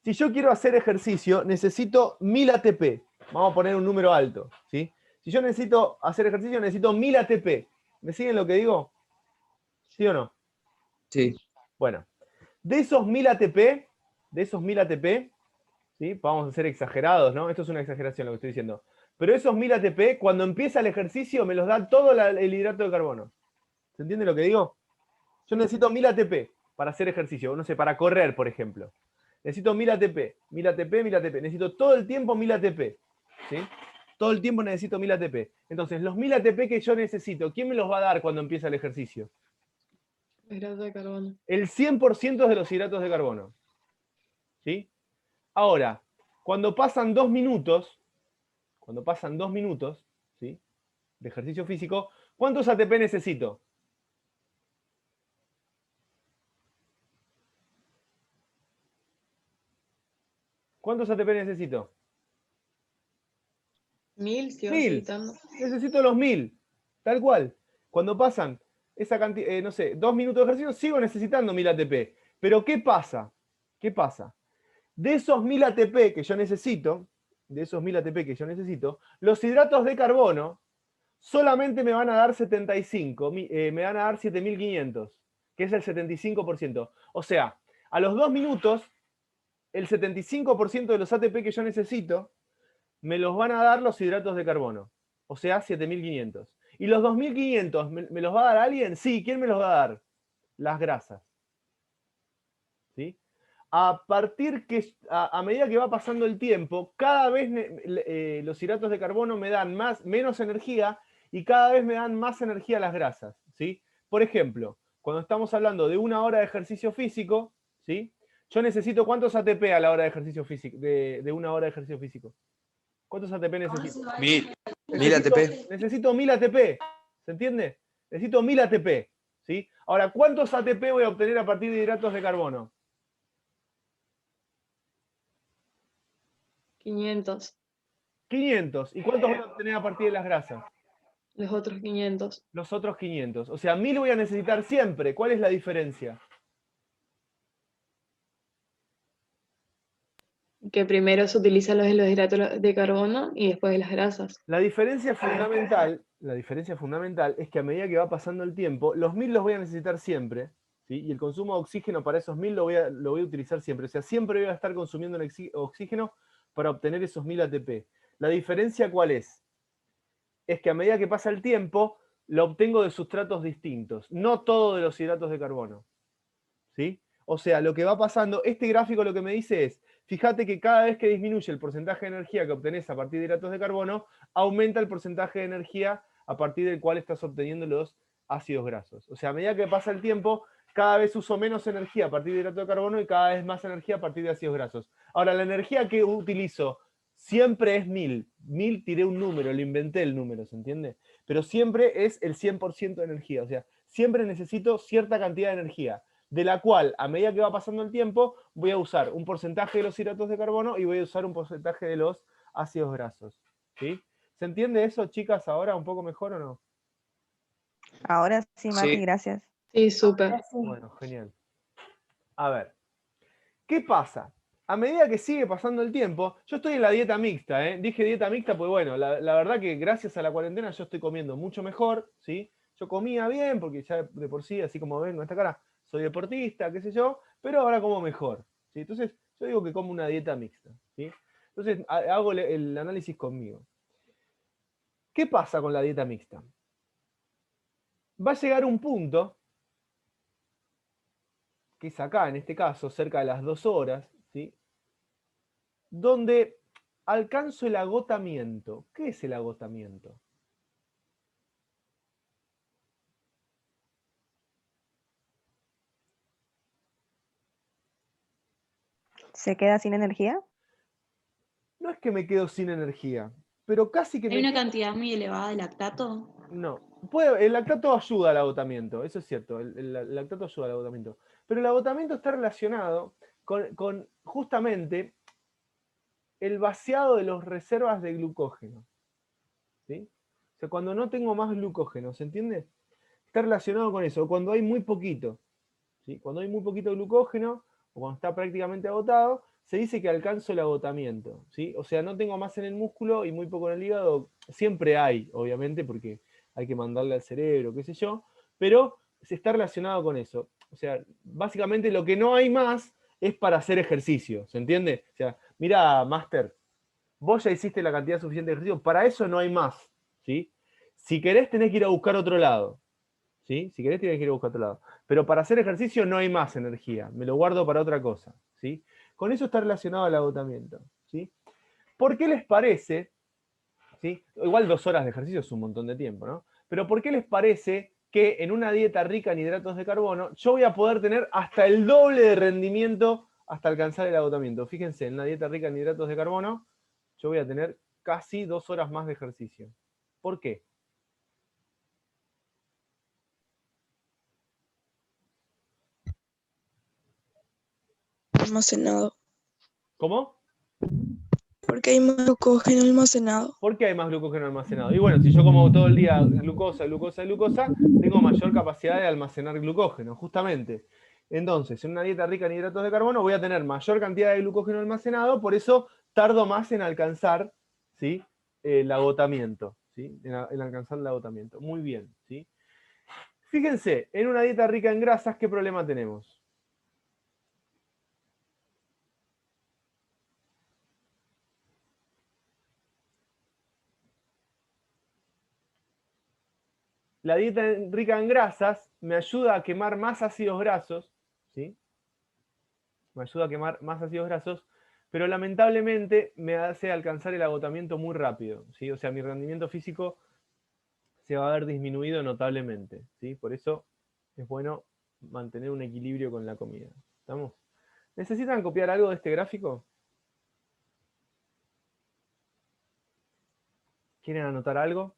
Si yo quiero hacer ejercicio, necesito 1000 ATP. Vamos a poner un número alto, ¿sí? Si yo necesito hacer ejercicio, necesito 1000 ATP. ¿Me siguen lo que digo? ¿Sí o no? Sí. Bueno, de esos 1000 ATP, ¿sí? Vamos a ser exagerados, ¿no? Esto es una exageración lo que estoy diciendo. Pero esos 1000 ATP, cuando empieza el ejercicio, me los da todo el hidrato de carbono. ¿Se entiende lo que digo? Yo necesito 1000 ATP para hacer ejercicio, no sé, para correr, por ejemplo. Necesito 1000 ATP, 1000 ATP, 1000 ATP. Necesito todo el tiempo 1000 ATP. ¿Sí? Todo el tiempo necesito 1000 ATP. Entonces, los 1000 ATP que yo necesito, ¿quién me los va a dar cuando empieza el ejercicio? hidratos de carbono. El 100% de los hidratos de carbono. ¿Sí? Ahora, cuando pasan 2 minutos, ¿sí? De ejercicio físico, ¿cuántos ATP necesito? ¿Cuántos ATP necesito? 1000, sigo 1000. necesitando. Necesito los 1000. Tal cual. Cuando pasan esa cantidad, no sé, 2 minutos de ejercicio, sigo necesitando 1000 ATP. Pero ¿qué pasa? ¿Qué pasa? De esos 1000 ATP que yo necesito, los hidratos de carbono solamente me van a dar 75, me van a dar 7500, que es el 75%. O sea, a los 2 minutos, el 75% de los ATP que yo necesito me los van a dar los hidratos de carbono. O sea, 7500. ¿Y los 2500 me los va a dar alguien? Sí, ¿quién me los va a dar? Las grasas. ¿Sí? A medida que va pasando el tiempo, cada vez los hidratos de carbono me dan menos energía y cada vez me dan más energía las grasas. ¿Sí? Por ejemplo, cuando estamos hablando de 1 hora de ejercicio físico, ¿sí? Yo necesito ¿cuántos ATP a la hora de ejercicio físico? De 1 hora de ejercicio físico. ¿Cuántos ATP necesito? 1000 ATP. Necesito 1000 ATP. ¿Se entiende? Necesito 1000 ATP. ¿Sí? Ahora, ¿cuántos ATP voy a obtener a partir de hidratos de carbono? 500. 500. ¿Y cuántos voy a obtener a partir de las grasas? Los otros 500. Los otros 500. O sea, 1000 voy a necesitar siempre. ¿Cuál es la diferencia? Que primero se utilizan los hidratos de carbono y después las grasas. La diferencia fundamental es que a medida que va pasando el tiempo, los 1000 los voy a necesitar siempre, ¿sí? Y el consumo de oxígeno para esos 1000 lo voy a utilizar siempre. O sea, siempre voy a estar consumiendo oxígeno para obtener esos 1000 ATP. ¿La diferencia cuál es? Es que a medida que pasa el tiempo, lo obtengo de sustratos distintos, no todo de los hidratos de carbono. ¿Sí? O sea, lo que va pasando, este gráfico lo que me dice es, fíjate que cada vez que disminuye el porcentaje de energía que obtenés a partir de hidratos de carbono, aumenta el porcentaje de energía a partir del cual estás obteniendo los ácidos grasos. O sea, a medida que pasa el tiempo, cada vez uso menos energía a partir de hidratos de carbono y cada vez más energía a partir de ácidos grasos. Ahora, la energía que utilizo siempre es 1000. 1000 tiré un número, le inventé el número, ¿se entiende? Pero siempre es el 100% de energía. O sea, siempre necesito cierta cantidad de energía, de la cual, a medida que va pasando el tiempo, voy a usar un porcentaje de los hidratos de carbono y voy a usar un porcentaje de los ácidos grasos. ¿Sí? ¿Se entiende eso, chicas, ahora un poco mejor o no? Ahora sí, Mati, Sí. gracias. Sí, súper. Bueno, genial. A ver, ¿qué pasa? A medida que sigue pasando el tiempo, yo estoy en la dieta mixta, ¿eh? Dije dieta mixta, pues bueno, la verdad que gracias a la cuarentena yo estoy comiendo mucho mejor, ¿sí? Yo comía bien, porque ya de por sí, así como ven con esta cara, soy deportista, qué sé yo, pero ahora como mejor, ¿sí? Entonces, yo digo que como una dieta mixta, ¿sí? Entonces, hago el análisis conmigo. ¿Qué pasa con la dieta mixta? Va a llegar un punto, que es acá, en este caso, cerca de las 2 horas, ¿sí? Donde alcanzo el agotamiento. ¿Qué es el agotamiento? ¿Se queda sin energía? No es que me quedo sin energía, pero casi que ¿Hay una cantidad muy elevada de lactato? No. El lactato ayuda al agotamiento, eso es cierto, el lactato ayuda al agotamiento. Pero el agotamiento está relacionado con justamente el vaciado de las reservas de glucógeno. ¿Sí? O sea, cuando no tengo más glucógeno, ¿se entiende? Está relacionado con eso, cuando hay muy poquito. ¿Sí? Cuando hay muy poquito glucógeno, o cuando está prácticamente agotado, se dice que alcanzo el agotamiento. ¿Sí? O sea, no tengo más en el músculo y muy poco en el hígado. Siempre hay, obviamente, porque hay que mandarle al cerebro, qué sé yo, pero se está relacionado con eso. O sea, básicamente lo que no hay más es para hacer ejercicio, ¿se entiende? O sea, mira, Master, vos ya hiciste la cantidad suficiente de ejercicio, para eso no hay más, ¿sí? Si querés tenés que ir a buscar otro lado, ¿sí? Si querés tenés que ir a buscar otro lado. Pero para hacer ejercicio no hay más energía, me lo guardo para otra cosa, ¿sí? Con eso está relacionado al agotamiento, ¿sí? ¿Por qué les parece, ¿sí? Igual 2 horas de ejercicio es un montón de tiempo, ¿no? Pero ¿por qué les parece que en una dieta rica en hidratos de carbono yo voy a poder tener hasta el doble de rendimiento hasta alcanzar el agotamiento? Fíjense, en una dieta rica en hidratos de carbono yo voy a tener casi 2 horas más de ejercicio. ¿Por qué? Almacenado. ¿Cómo? Porque hay más glucógeno almacenado. ¿Por qué hay más glucógeno almacenado? Y bueno, si yo como todo el día glucosa, tengo mayor capacidad de almacenar glucógeno, justamente. Entonces, en una dieta rica en hidratos de carbono voy a tener mayor cantidad de glucógeno almacenado, por eso tardo más en alcanzar, ¿sí?, el agotamiento, ¿sí?, en alcanzar el agotamiento. Muy bien, ¿sí? Fíjense, en una dieta rica en grasas, ¿qué problema tenemos? La dieta rica en grasas me ayuda a quemar más ácidos grasos, ¿sí? Me ayuda a quemar más ácidos grasos, pero lamentablemente me hace alcanzar el agotamiento muy rápido, ¿sí? O sea, mi rendimiento físico se va a ver disminuido notablemente, ¿sí? Por eso es bueno mantener un equilibrio con la comida. ¿Estamos? ¿Necesitan copiar algo de este gráfico? ¿Quieren anotar algo?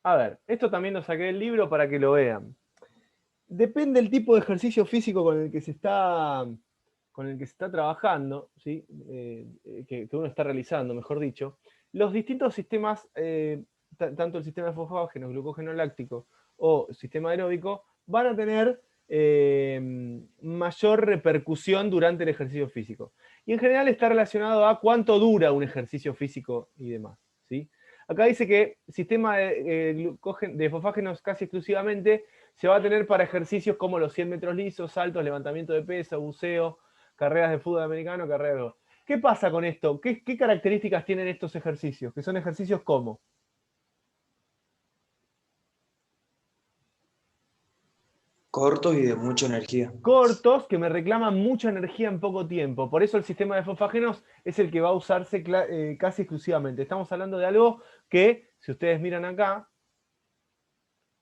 A ver, esto también lo saqué del libro para que lo vean. Depende del tipo de ejercicio físico con el que se está trabajando, ¿sí? Que uno está realizando, mejor dicho. Los distintos sistemas, tanto el sistema de fosfágeno, glucógeno láctico o sistema aeróbico, van a tener mayor repercusión durante el ejercicio físico. Y en general está relacionado a cuánto dura un ejercicio físico y demás, ¿sí? Acá dice que sistema de fosfágenos casi exclusivamente se va a tener para ejercicios como los 100 metros lisos, saltos, levantamiento de peso, buceo, carreras de fútbol americano, carreras de golf. ¿Qué pasa con esto? ¿Qué características tienen estos ejercicios? Que son ejercicios como Cortos y de mucha energía. cortos, que me reclaman mucha energía en poco tiempo. Por eso el sistema de fosfágenos es el que va a usarse casi exclusivamente. Estamos hablando de algo que, si ustedes miran acá,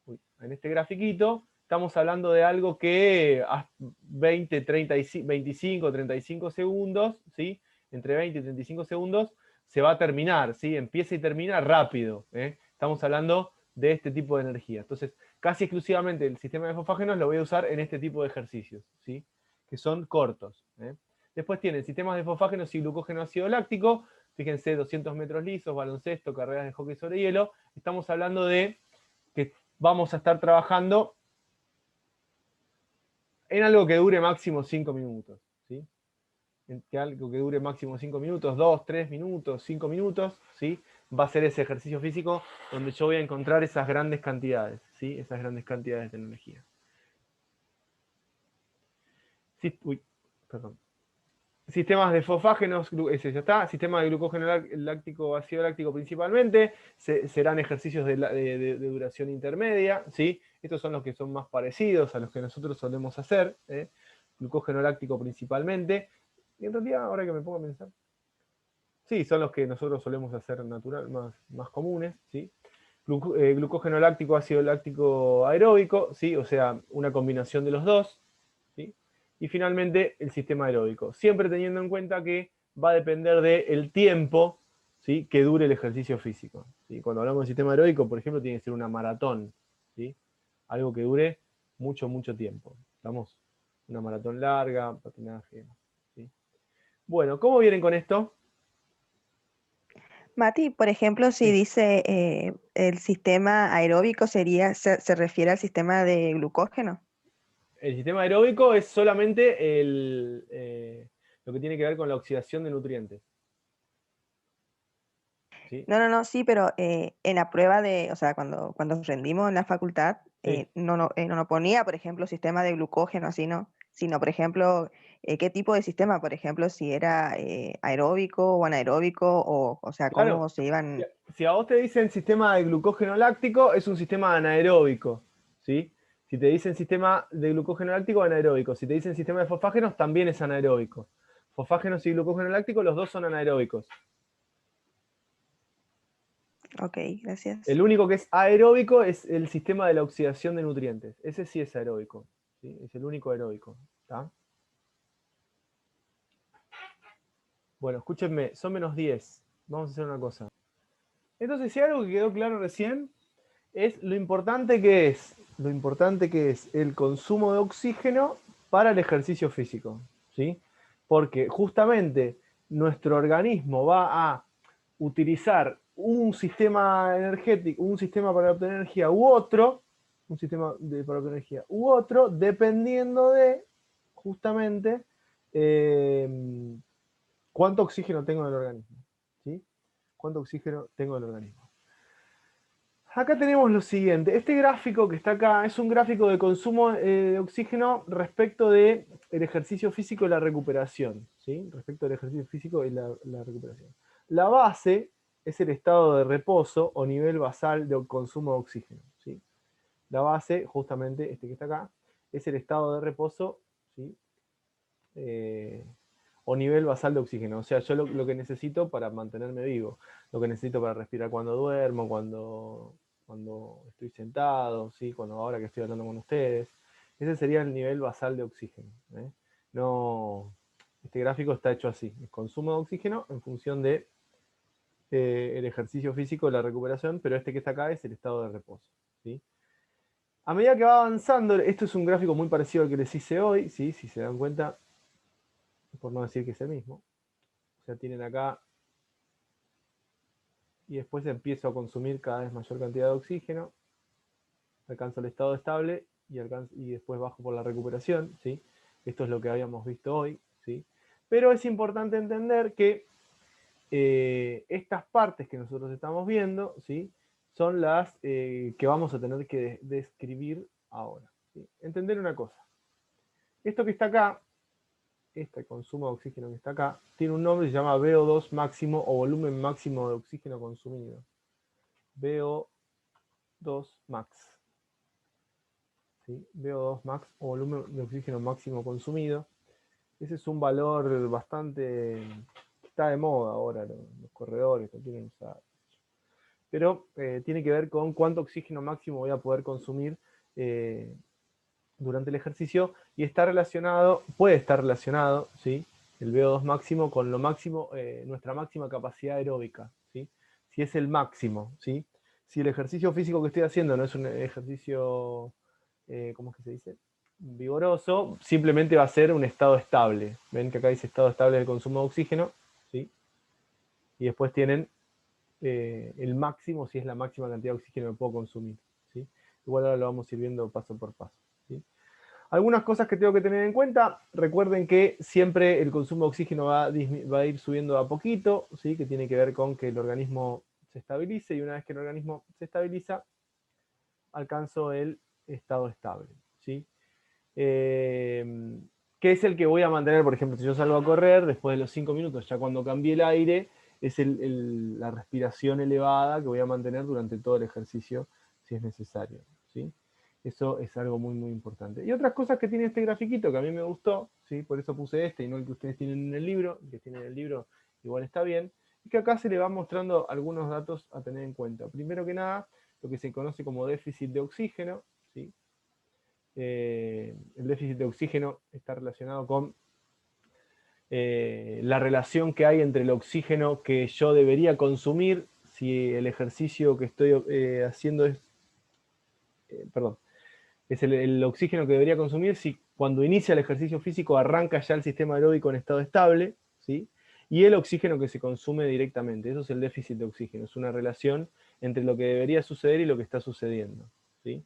en este grafiquito, estamos hablando de algo que a 20, 30, 25, 35 segundos, ¿sí? Entre 20 y 35 segundos, se va a terminar, ¿sí? Empieza y termina rápido, ¿eh? Estamos hablando de este tipo de energía. Entonces, casi exclusivamente el sistema de fosfágenos lo voy a usar en este tipo de ejercicios, ¿sí? Que son cortos, ¿eh? Después tienen sistemas de fosfágenos y glucógeno ácido láctico. Fíjense, 200 metros lisos, baloncesto, carreras de hockey sobre hielo. Estamos hablando de que vamos a estar trabajando en algo que dure máximo 5 minutos, ¿sí? En algo que dure máximo 5 minutos, 2, 3 minutos, 5 minutos, ¿sí? Va a ser ese ejercicio físico donde yo voy a encontrar esas grandes cantidades, ¿sí? Esas grandes cantidades de energía. Sí, uy, perdón. Sistemas de fosfágenos, ese ya está. Sistema de glucógeno láctico, ácido láctico principalmente. Serán ejercicios de duración intermedia, ¿sí? Estos son los que son más parecidos a los que nosotros solemos hacer. Glucógeno láctico principalmente. Y en realidad, ahora que me pongo a pensar, sí, son los que nosotros solemos hacer natural, más comunes, ¿sí? Glucógeno láctico, ácido láctico aeróbico, ¿sí? O sea, una combinación de los dos. Y finalmente el sistema aeróbico, siempre teniendo en cuenta que va a depender del tiempo, ¿sí?, que dure el ejercicio físico, ¿sí? Cuando hablamos de sistema aeróbico, por ejemplo, tiene que ser una maratón, ¿sí? Algo que dure mucho, mucho tiempo. ¿Estamos? Una maratón larga, patinaje, ¿sí? Bueno, ¿cómo vienen con esto? Mati, por ejemplo, si Sí. dice el sistema aeróbico se refiere al sistema de glucógeno. El sistema aeróbico es solamente lo que tiene que ver con la oxidación de nutrientes. ¿Sí? No, sí, pero en la prueba o sea, cuando rendimos en la facultad, Sí. no nos ponía, por ejemplo, sistema de glucógeno, así, ¿no? Sino, por ejemplo, qué tipo de sistema, por ejemplo, si era aeróbico o anaeróbico, o sea, Claro. cómo se iban... Si a vos te dicen sistema de glucógeno láctico, es un sistema anaeróbico, ¿sí? Si te dicen sistema de glucógeno láctico, anaeróbico. Si te dicen sistema de fosfágenos, también es anaeróbico. Fosfágenos y glucógeno láctico, los dos son anaeróbicos. Ok, gracias. El único que es aeróbico es el sistema de la oxidación de nutrientes. Ese sí es aeróbico, ¿sí? Es el único aeróbico, ¿está? Bueno, escúchenme, son -10. Vamos a hacer una cosa. Entonces, si algo que quedó claro recién es lo importante que es el consumo de oxígeno para el ejercicio físico, ¿sí? Porque justamente nuestro organismo va a utilizar un sistema energético, un sistema para obtener energía u otro, un sistema de propia energía, u otro, dependiendo de, justamente, cuánto oxígeno tengo en el organismo. ¿Sí? Cuánto oxígeno tengo en el organismo. Acá tenemos lo siguiente. Este gráfico que está acá es un gráfico de consumo de oxígeno respecto del ejercicio físico y la recuperación. ¿Sí? Respecto del ejercicio físico y la recuperación. La base es el estado de reposo o nivel basal de consumo de oxígeno. ¿Sí? La base, justamente este que está acá, es el estado de reposo, ¿sí? O nivel basal de oxígeno. O sea, yo lo que necesito para mantenerme vivo, lo que necesito para respirar cuando duermo, cuando estoy sentado, ¿sí? Cuando ahora que estoy hablando con ustedes. Ese sería el nivel basal de oxígeno. No, este gráfico está hecho así. El consumo de oxígeno en función de el ejercicio físico, la recuperación, pero este que está acá es el estado de reposo. ¿Sí? A medida que va avanzando, esto es un gráfico muy parecido al que les hice hoy, ¿sí? Si se dan cuenta, por no decir que es el mismo. O sea, tienen acá, y después empiezo a consumir cada vez mayor cantidad de oxígeno, alcanzo el estado estable y después bajo por la recuperación, ¿sí? Esto es lo que habíamos visto hoy, ¿sí? Pero es importante entender que estas partes que nosotros estamos viendo, ¿sí? Son las que vamos a tener que describir ahora. ¿Sí? Entender una cosa. Esto que está acá, este consumo de oxígeno que está acá, tiene un nombre que se llama VO2 máximo o volumen máximo de oxígeno consumido. VO2 max. ¿Sí? VO2 max o volumen de oxígeno máximo consumido. Ese es un valor bastante... está de moda ahora, los corredores lo quieren usar. Pero tiene que ver con cuánto oxígeno máximo voy a poder consumir durante el ejercicio y está relacionado, puede estar relacionado, ¿sí? El VO2 máximo con lo máximo, nuestra máxima capacidad aeróbica, ¿sí? Si es el máximo, ¿sí? Si el ejercicio físico que estoy haciendo no es un ejercicio, ¿cómo es que se dice? Vigoroso, simplemente va a ser un estado estable. Ven que acá dice estado estable del consumo de oxígeno, ¿sí? Y después tienen el máximo, si es la máxima cantidad de oxígeno que puedo consumir, ¿sí? Igual ahora lo vamos a ir viendo paso por paso, ¿sí? Algunas cosas que tengo que tener en cuenta, recuerden que siempre el consumo de oxígeno va a ir subiendo a poquito, ¿sí? Que tiene que ver con que el organismo se estabilice, y una vez que el organismo se estabiliza, alcanzo el estado estable, ¿sí? Que es el que voy a mantener, por ejemplo, si yo salgo a correr, después de los 5 minutos, ya cuando cambie el aire, es la respiración elevada que voy a mantener durante todo el ejercicio, si es necesario, ¿sí? Eso es algo muy, muy importante. Y otras cosas que tiene este grafiquito que a mí me gustó, ¿sí? Por eso puse este y no el que ustedes tienen en el libro, el que tienen en el libro igual está bien, y que acá se le va mostrando algunos datos a tener en cuenta. Primero que nada, lo que se conoce como déficit de oxígeno, ¿sí? El déficit de oxígeno está relacionado con la relación que hay entre el oxígeno que yo debería consumir si el ejercicio que estoy haciendo es, perdón, es el oxígeno que debería consumir si cuando inicia el ejercicio físico arranca ya el sistema aeróbico en estado estable, ¿sí? Y el oxígeno que se consume directamente. Eso es el déficit de oxígeno, es una relación entre lo que debería suceder y lo que está sucediendo, ¿sí?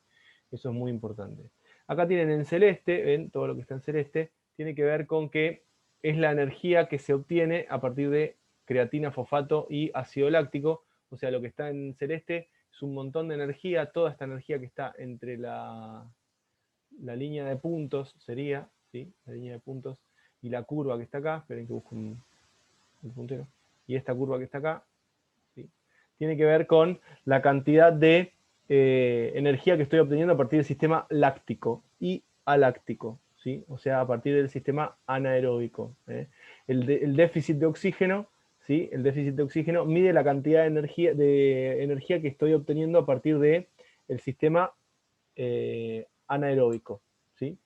Eso es muy importante. Acá tienen en celeste, ven, todo lo que está en celeste, tiene que ver con que es la energía que se obtiene a partir de creatina, fosfato y ácido láctico. O sea, lo que está en celeste es un montón de energía, toda esta energía que está entre la línea de puntos sería, ¿sí? La línea de puntos y la curva que está acá, esperen que busque el puntero, y esta curva que está acá, ¿sí? Tiene que ver con la cantidad de energía que estoy obteniendo a partir del sistema láctico y aláctico, ¿sí? O sea, a partir del sistema anaeróbico. El déficit de oxígeno, ¿sí? El déficit de oxígeno mide la cantidad de energía que estoy obteniendo a partir del sistema anaeróbico, ¿sí?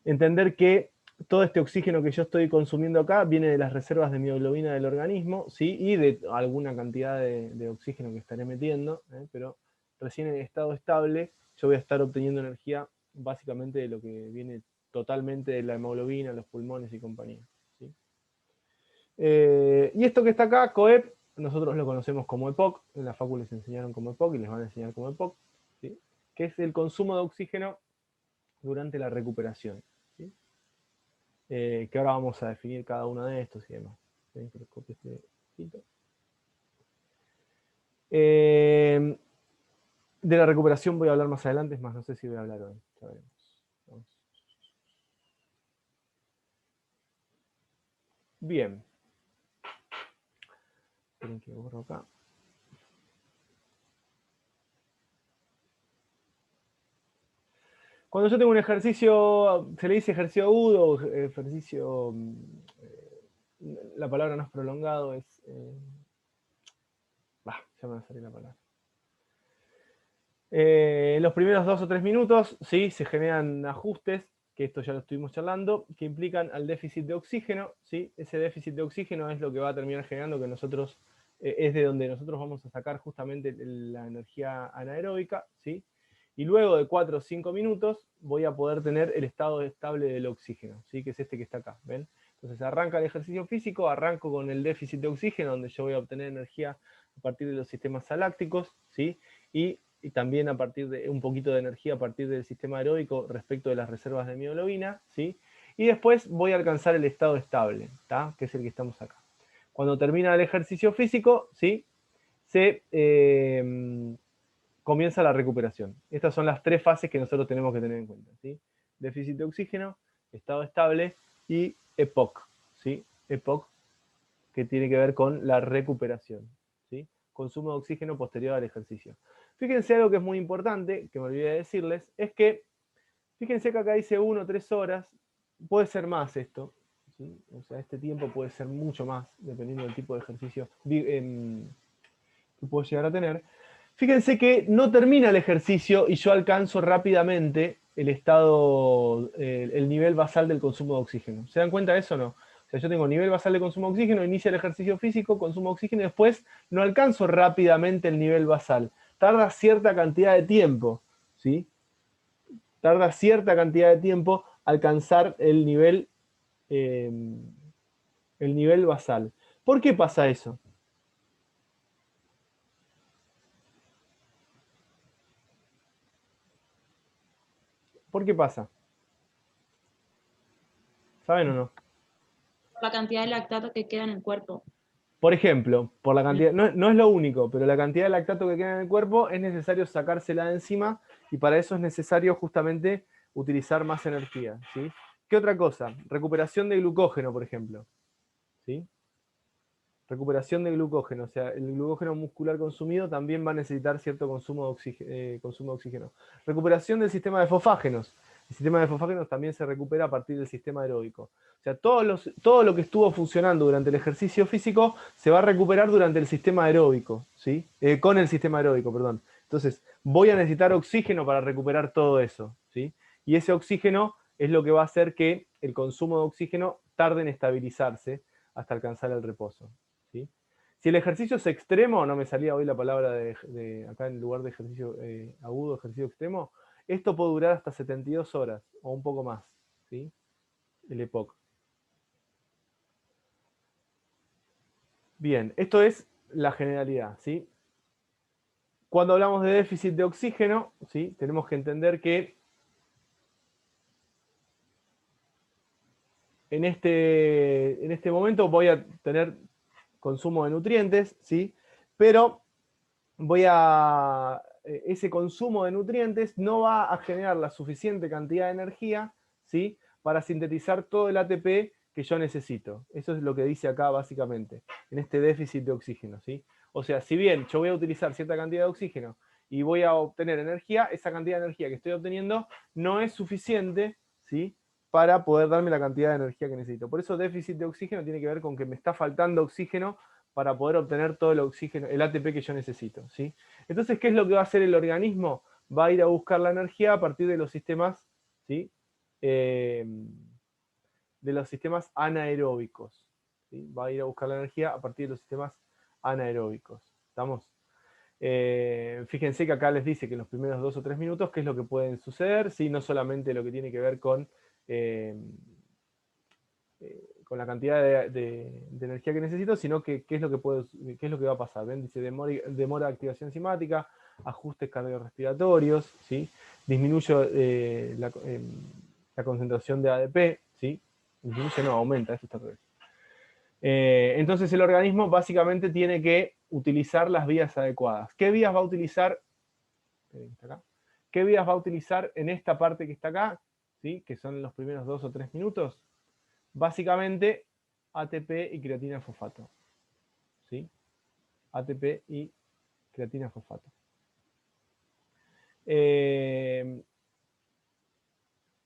Entender que todo este oxígeno que yo estoy consumiendo acá viene de las reservas de mioglobina del organismo, ¿sí? Y de alguna cantidad de oxígeno que estaré metiendo, pero recién en estado estable yo voy a estar obteniendo energía básicamente de lo que viene totalmente de la hemoglobina, los pulmones y compañía, ¿sí? Y esto que está acá, COEP, nosotros lo conocemos como EPOC, en la facu les enseñaron como EPOC y les van a enseñar como EPOC, ¿sí? que es el consumo de oxígeno durante la recuperación, ¿sí? Que ahora vamos a definir cada uno de estos y demás. ¿Sí? Que les copie este poquito. De la recuperación voy a hablar más adelante, es más, no sé si voy a hablar hoy. Ya veremos. Vamos. Bien. Esperen que borro acá. Cuando yo tengo un ejercicio, se le dice ejercicio agudo, ejercicio, la palabra no es prolongado, es, ya me va a salir la palabra. En los primeros 2 o 3 minutos, ¿sí? Se generan ajustes, que esto ya lo estuvimos charlando, que implican al déficit de oxígeno, ¿sí? Ese déficit de oxígeno es lo que va a terminar generando que nosotros, es de donde nosotros vamos a sacar justamente la energía anaeróbica, ¿sí? Y luego de 4 o 5 minutos voy a poder tener el estado estable del oxígeno, ¿sí? Que es este que está acá, ¿ven? Entonces arranca el ejercicio físico, arranco con el déficit de oxígeno, donde yo voy a obtener energía a partir de los sistemas salácticos, ¿sí? Y también a partir de un poquito de energía a partir del sistema aeróbico respecto de las reservas de mioglobina, ¿sí? Y después voy a alcanzar el estado estable, ¿tá? Que es el que estamos acá. Cuando termina el ejercicio físico, ¿sí? Se comienza la recuperación. Estas son las 3 fases que nosotros tenemos que tener en cuenta, ¿sí? Déficit de oxígeno, estado estable y EPOC, ¿sí? EPOC, que tiene que ver con la recuperación, ¿sí? Consumo de oxígeno posterior al ejercicio. Fíjense algo que es muy importante, que me olvidé de decirles, es que, fíjense que acá dice 1 o 3 horas, puede ser más esto, ¿sí? O sea, este tiempo puede ser mucho más, dependiendo del tipo de ejercicio que puedo llegar a tener. Fíjense que no termina el ejercicio y yo alcanzo rápidamente el estado, el nivel basal del consumo de oxígeno. ¿Se dan cuenta de eso o no? O sea, yo tengo nivel basal de consumo de oxígeno, inicia el ejercicio físico, consumo de oxígeno, y después no alcanzo rápidamente el nivel basal. Tarda cierta cantidad de tiempo, ¿sí? Tarda cierta cantidad de tiempo alcanzar el nivel basal. ¿Por qué pasa eso? ¿Por qué pasa? ¿Saben o no? La cantidad de lactato que queda en el cuerpo. Por ejemplo, por la cantidad, no es lo único, pero la cantidad de lactato que queda en el cuerpo es necesario sacársela de encima y para eso es necesario justamente utilizar más energía, ¿sí? ¿Qué otra cosa? Recuperación de glucógeno, por ejemplo, ¿sí? Recuperación de glucógeno, o sea, el glucógeno muscular consumido también va a necesitar cierto consumo de oxígeno. Recuperación del sistema de fosfágenos. El sistema de fosfágenos también se recupera a partir del sistema aeróbico. O sea, todo lo que estuvo funcionando durante el ejercicio físico se va a recuperar durante el sistema aeróbico, ¿sí? Con el sistema aeróbico, perdón. Entonces, voy a necesitar oxígeno para recuperar todo eso, ¿sí? Y ese oxígeno es lo que va a hacer que el consumo de oxígeno tarde en estabilizarse hasta alcanzar el reposo, ¿sí? Si el ejercicio es extremo, no me salía hoy la palabra acá en lugar de ejercicio agudo, ejercicio extremo, esto puede durar hasta 72 horas o un poco más, ¿sí? El EPOC. Bien, esto es la generalidad, ¿sí? Cuando hablamos de déficit de oxígeno, ¿sí? Tenemos que entender que en este momento voy a tener consumo de nutrientes, ¿sí? Pero ese consumo de nutrientes no va a generar la suficiente cantidad de energía, ¿sí? Para sintetizar todo el ATP que yo necesito. Eso es lo que dice acá básicamente, en este déficit de oxígeno, ¿sí? O sea, si bien yo voy a utilizar cierta cantidad de oxígeno y voy a obtener energía, esa cantidad de energía que estoy obteniendo no es suficiente, ¿sí? Para poder darme la cantidad de energía que necesito. Por eso déficit de oxígeno tiene que ver con que me está faltando oxígeno para poder obtener todo el oxígeno, el ATP que yo necesito, ¿sí? Entonces, ¿qué es lo que va a hacer el organismo? Va a ir a buscar la energía a partir de los sistemas, ¿sí? De los sistemas anaeróbicos, ¿sí? Va a ir a buscar la energía a partir de los sistemas anaeróbicos. ¿Estamos? Fíjense que acá les dice que en los primeros 2 o 3 minutos qué es lo que pueden suceder, ¿sí? No solamente lo que tiene que ver con la cantidad de energía que necesito, sino que qué es lo que va a pasar. ¿Ven? Dice demora de activación enzimática, ajustes cardiorrespiratorios, ¿sí? Disminuyo la concentración de ADP, ¿sí? Disminuye, no, aumenta, esto está al revés. Entonces el organismo básicamente tiene que utilizar las vías adecuadas. ¿Qué vías va a utilizar? ¿Qué vías va a utilizar en esta parte que está acá? ¿Sí? Que son los primeros 2 o 3 minutos. Básicamente ATP y creatina fosfato. ¿Sí? ATP y creatina fosfato.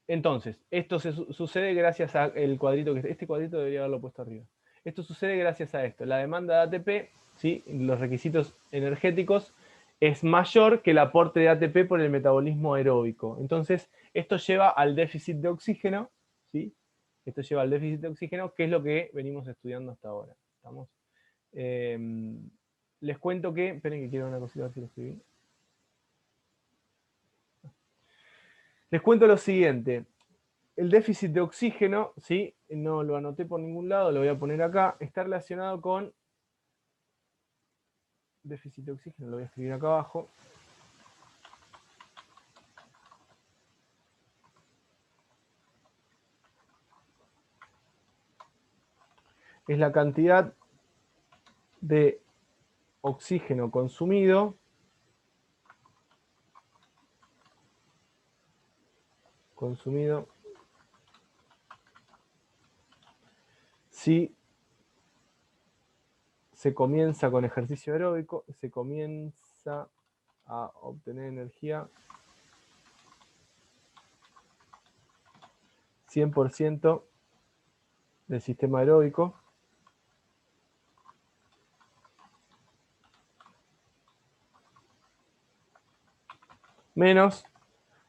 Entonces, esto sucede gracias al cuadrito que este cuadrito debería haberlo puesto arriba. Esto sucede gracias a esto. La demanda de ATP, ¿sí? Los requisitos energéticos, es mayor que el aporte de ATP por el metabolismo aeróbico. Entonces, esto lleva al déficit de oxígeno, ¿sí? Esto lleva al déficit de oxígeno, que es lo que venimos estudiando hasta ahora. ¿Estamos? Les cuento que, esperen que quiero una cosita, a ver si lo escribí. Les cuento lo siguiente. El déficit de oxígeno, ¿sí? No lo anoté por ningún lado, lo voy a poner acá, está relacionado con déficit de oxígeno, lo voy a escribir acá abajo. Es la cantidad de oxígeno consumido si se comienza con ejercicio aeróbico, se comienza a obtener energía 100% del sistema aeróbico menos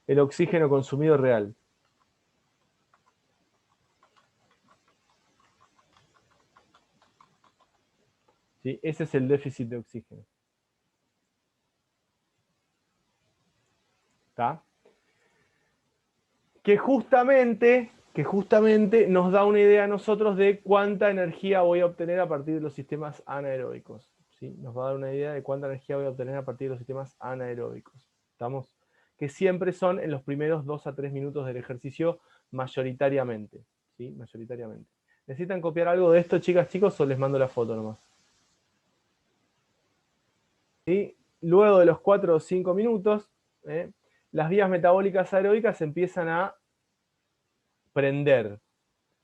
el oxígeno consumido real. ¿Sí? Ese es el déficit de oxígeno. ¿Está? Que justamente nos da una idea a nosotros de cuánta energía voy a obtener a partir de los sistemas anaeróbicos. ¿Sí? Nos va a dar una idea de cuánta energía voy a obtener a partir de los sistemas anaeróbicos. ¿Estamos? Que siempre son en los primeros 2 a 3 minutos del ejercicio mayoritariamente. ¿Sí? Mayoritariamente. ¿Necesitan copiar algo de esto, chicas, chicos, o les mando la foto nomás? ¿Sí? Luego de los 4 o 5 minutos, las vías metabólicas aeróbicas empiezan a prender,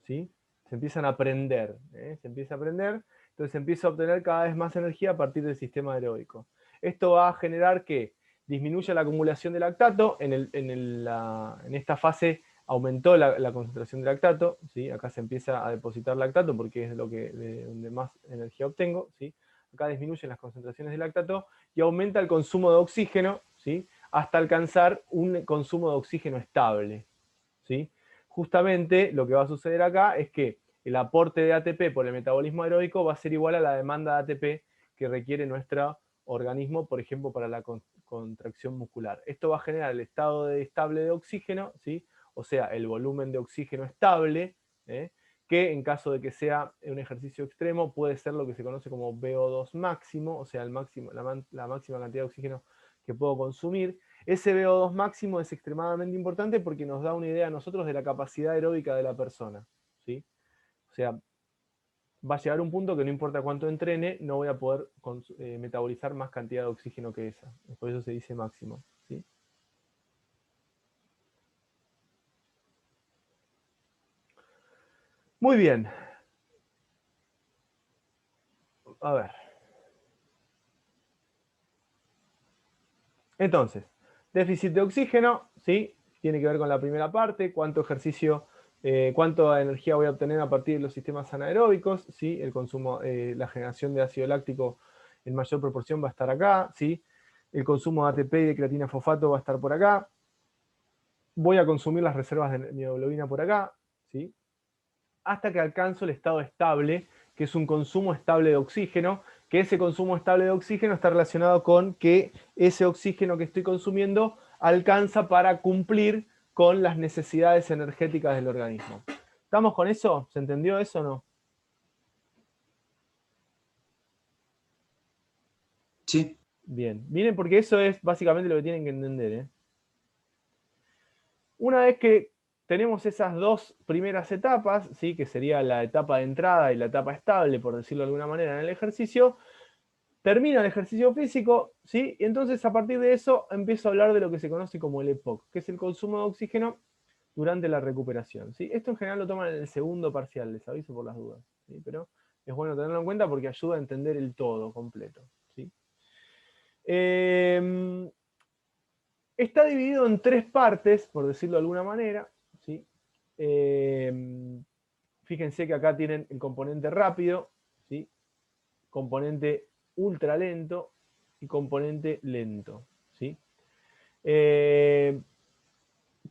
¿sí? Se empiezan a prender, se empieza a prender, entonces se empieza a obtener cada vez más energía a partir del sistema aeróbico. Esto va a generar que disminuya la acumulación de lactato, en esta fase aumentó la concentración de lactato, ¿sí? Acá se empieza a depositar lactato porque es de donde más energía obtengo, ¿sí? Acá disminuyen las concentraciones de lactato y aumenta el consumo de oxígeno, ¿sí? Hasta alcanzar un consumo de oxígeno estable, ¿sí? Justamente lo que va a suceder acá es que el aporte de ATP por el metabolismo aeróbico va a ser igual a la demanda de ATP que requiere nuestro organismo, por ejemplo, para la contracción muscular. Esto va a generar el estado estable de oxígeno, ¿sí? O sea, el volumen de oxígeno estable, que en caso de que sea un ejercicio extremo puede ser lo que se conoce como VO2 máximo, o sea, la máxima cantidad de oxígeno que puedo consumir. Ese VO2 máximo es extremadamente importante porque nos da una idea a nosotros de la capacidad aeróbica de la persona, ¿sí? O sea, va a llegar un punto que no importa cuánto entrene, no voy a poder metabolizar más cantidad de oxígeno que esa. Por eso se dice máximo, ¿sí? Muy bien. A ver. Entonces, déficit de oxígeno, ¿sí? Tiene que ver con la primera parte, cuánta energía voy a obtener a partir de los sistemas anaeróbicos, ¿sí? El consumo, la generación de ácido láctico en mayor proporción va a estar acá, ¿sí? El consumo de ATP y de creatina fosfato va a estar por acá. Voy a consumir las reservas de mioglobina por acá, ¿sí? Hasta que alcanzo el estado estable, que es un consumo estable de oxígeno, que ese consumo estable de oxígeno está relacionado con que ese oxígeno que estoy consumiendo alcanza para cumplir con las necesidades energéticas del organismo. ¿Estamos con eso? ¿Se entendió eso o no? Sí. Bien, miren porque eso es básicamente lo que tienen que entender, ¿eh? Una vez que tenemos esas dos primeras etapas, ¿sí? Que sería la etapa de entrada y la etapa estable, por decirlo de alguna manera, en el ejercicio, termina el ejercicio físico, ¿sí? Y entonces a partir de eso empiezo a hablar de lo que se conoce como el EPOC, que es el consumo de oxígeno durante la recuperación, ¿sí? Esto en general lo toman en el segundo parcial, les aviso por las dudas, ¿sí? Pero es bueno tenerlo en cuenta porque ayuda a entender el todo completo, ¿sí? Está dividido en tres partes, por decirlo de alguna manera, ¿sí? Fíjense que acá tienen el componente rápido, ¿sí? Componente ultra lento y componente lento, ¿sí?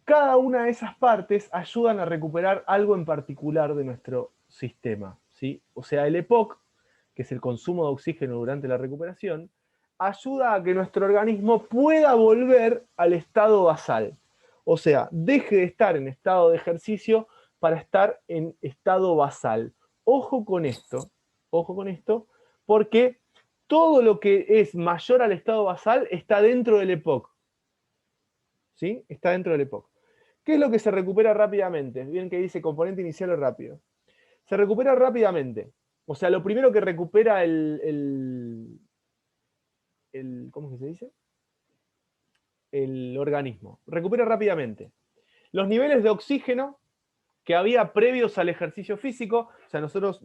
Cada una de esas partes ayudan a recuperar algo en particular de nuestro sistema, ¿sí? O sea, el EPOC, que es el consumo de oxígeno durante la recuperación, ayuda a que nuestro organismo pueda volver al estado basal. O sea, deje de estar en estado de ejercicio para estar en estado basal. Ojo con esto, porque todo lo que es mayor al estado basal está dentro del EPOC. ¿Sí? Está dentro del EPOC. ¿Qué es lo que se recupera rápidamente? Bien que dice componente inicial o rápido. Se recupera rápidamente. O sea, lo primero que recupera ¿cómo es que se dice? El organismo. Recupera rápidamente. Los niveles de oxígeno que había previos al ejercicio físico, o sea, nosotros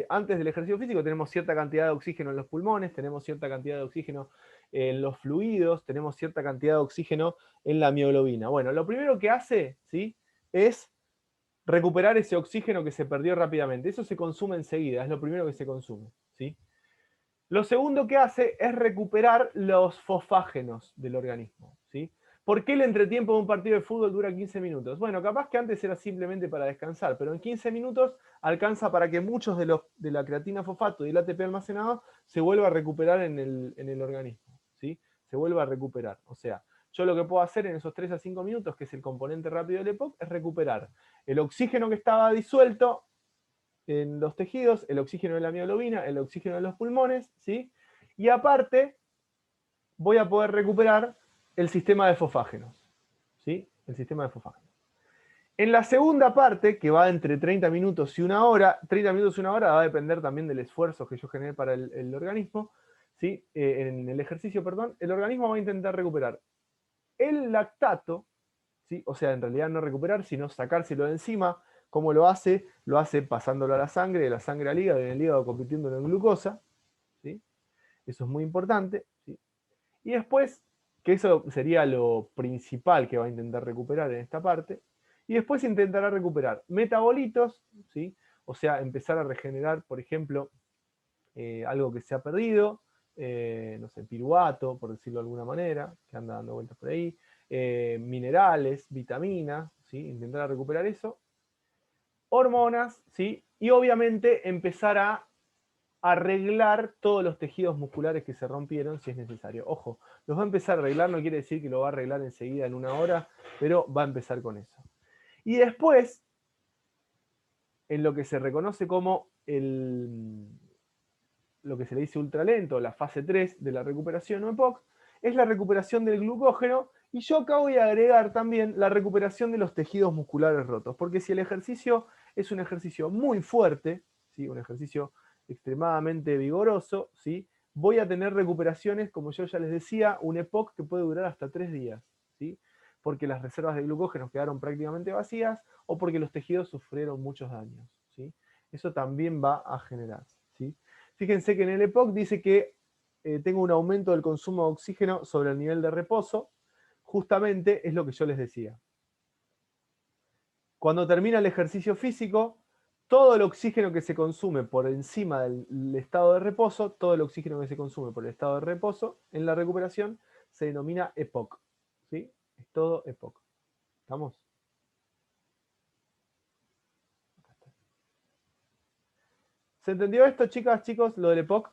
antes del ejercicio físico tenemos cierta cantidad de oxígeno en los pulmones, tenemos cierta cantidad de oxígeno en los fluidos, tenemos cierta cantidad de oxígeno en la mioglobina. Bueno, lo primero que hace, ¿sí?, es recuperar ese oxígeno que se perdió rápidamente. Eso se consume enseguida, es lo primero que se consume, ¿sí? Lo segundo que hace es recuperar los fosfágenos del organismo, ¿sí? ¿Por qué el entretiempo de un partido de fútbol dura 15 minutos? Bueno, capaz que antes era simplemente para descansar, pero en 15 minutos alcanza para que muchos de la creatina fosfato y el ATP almacenado se vuelva a recuperar en el organismo, ¿sí? Se vuelva a recuperar. O sea, yo lo que puedo hacer en esos 3 a 5 minutos, que es el componente rápido del EPOC, es recuperar el oxígeno que estaba disuelto en los tejidos, el oxígeno de la mioglobina, el oxígeno de los pulmones, ¿sí? Y aparte, voy a poder recuperar el sistema de fosfágenos, ¿sí? El sistema de fosfágenos. En la segunda parte, que va entre 30 minutos y una hora, 30 minutos y una hora va a depender también del esfuerzo que yo genere para el organismo, ¿sí? En el ejercicio, perdón, el organismo va a intentar recuperar el lactato, ¿sí? O sea, en realidad no recuperar, sino sacárselo de encima. ¿Cómo lo hace? Lo hace pasándolo a la sangre, de la sangre al hígado, y en el hígado convirtiéndolo en glucosa, ¿sí? Eso es muy importante, ¿sí? Y después, que eso sería lo principal que va a intentar recuperar en esta parte, y después intentará recuperar metabolitos, ¿sí? O sea, empezar a regenerar, por ejemplo, algo que se ha perdido, no sé, piruvato, por decirlo de alguna manera, que anda dando vueltas por ahí, minerales, vitaminas, ¿sí? Intentar recuperar eso, hormonas, ¿sí? Y obviamente empezar a arreglar todos los tejidos musculares que se rompieron si es necesario. Ojo, los va a empezar a arreglar, no quiere decir que lo va a arreglar enseguida en una hora, pero va a empezar con eso. Y después, en lo que se reconoce como lo que se le dice ultralento, la fase 3 de la recuperación o EPOC, es la recuperación del glucógeno, y yo acá voy a agregar también la recuperación de los tejidos musculares rotos, porque si el ejercicio es un ejercicio muy fuerte, ¿sí? Un ejercicio extremadamente vigoroso, ¿sí? Voy a tener recuperaciones, como yo ya les decía, un EPOC que puede durar hasta 3 días, ¿sí? Porque las reservas de glucógeno quedaron prácticamente vacías o porque los tejidos sufrieron muchos daños, ¿sí? Eso también va a generarse, ¿sí? Fíjense que en el EPOC dice que tengo un aumento del consumo de oxígeno sobre el nivel de reposo. Justamente es lo que yo les decía. Cuando termina el ejercicio físico, todo el oxígeno que se consume por encima del estado de reposo, todo el oxígeno que se consume por el estado de reposo en la recuperación, se denomina EPOC. ¿Sí? Es todo EPOC. ¿Estamos? ¿Se entendió esto, chicas, chicos, lo del EPOC?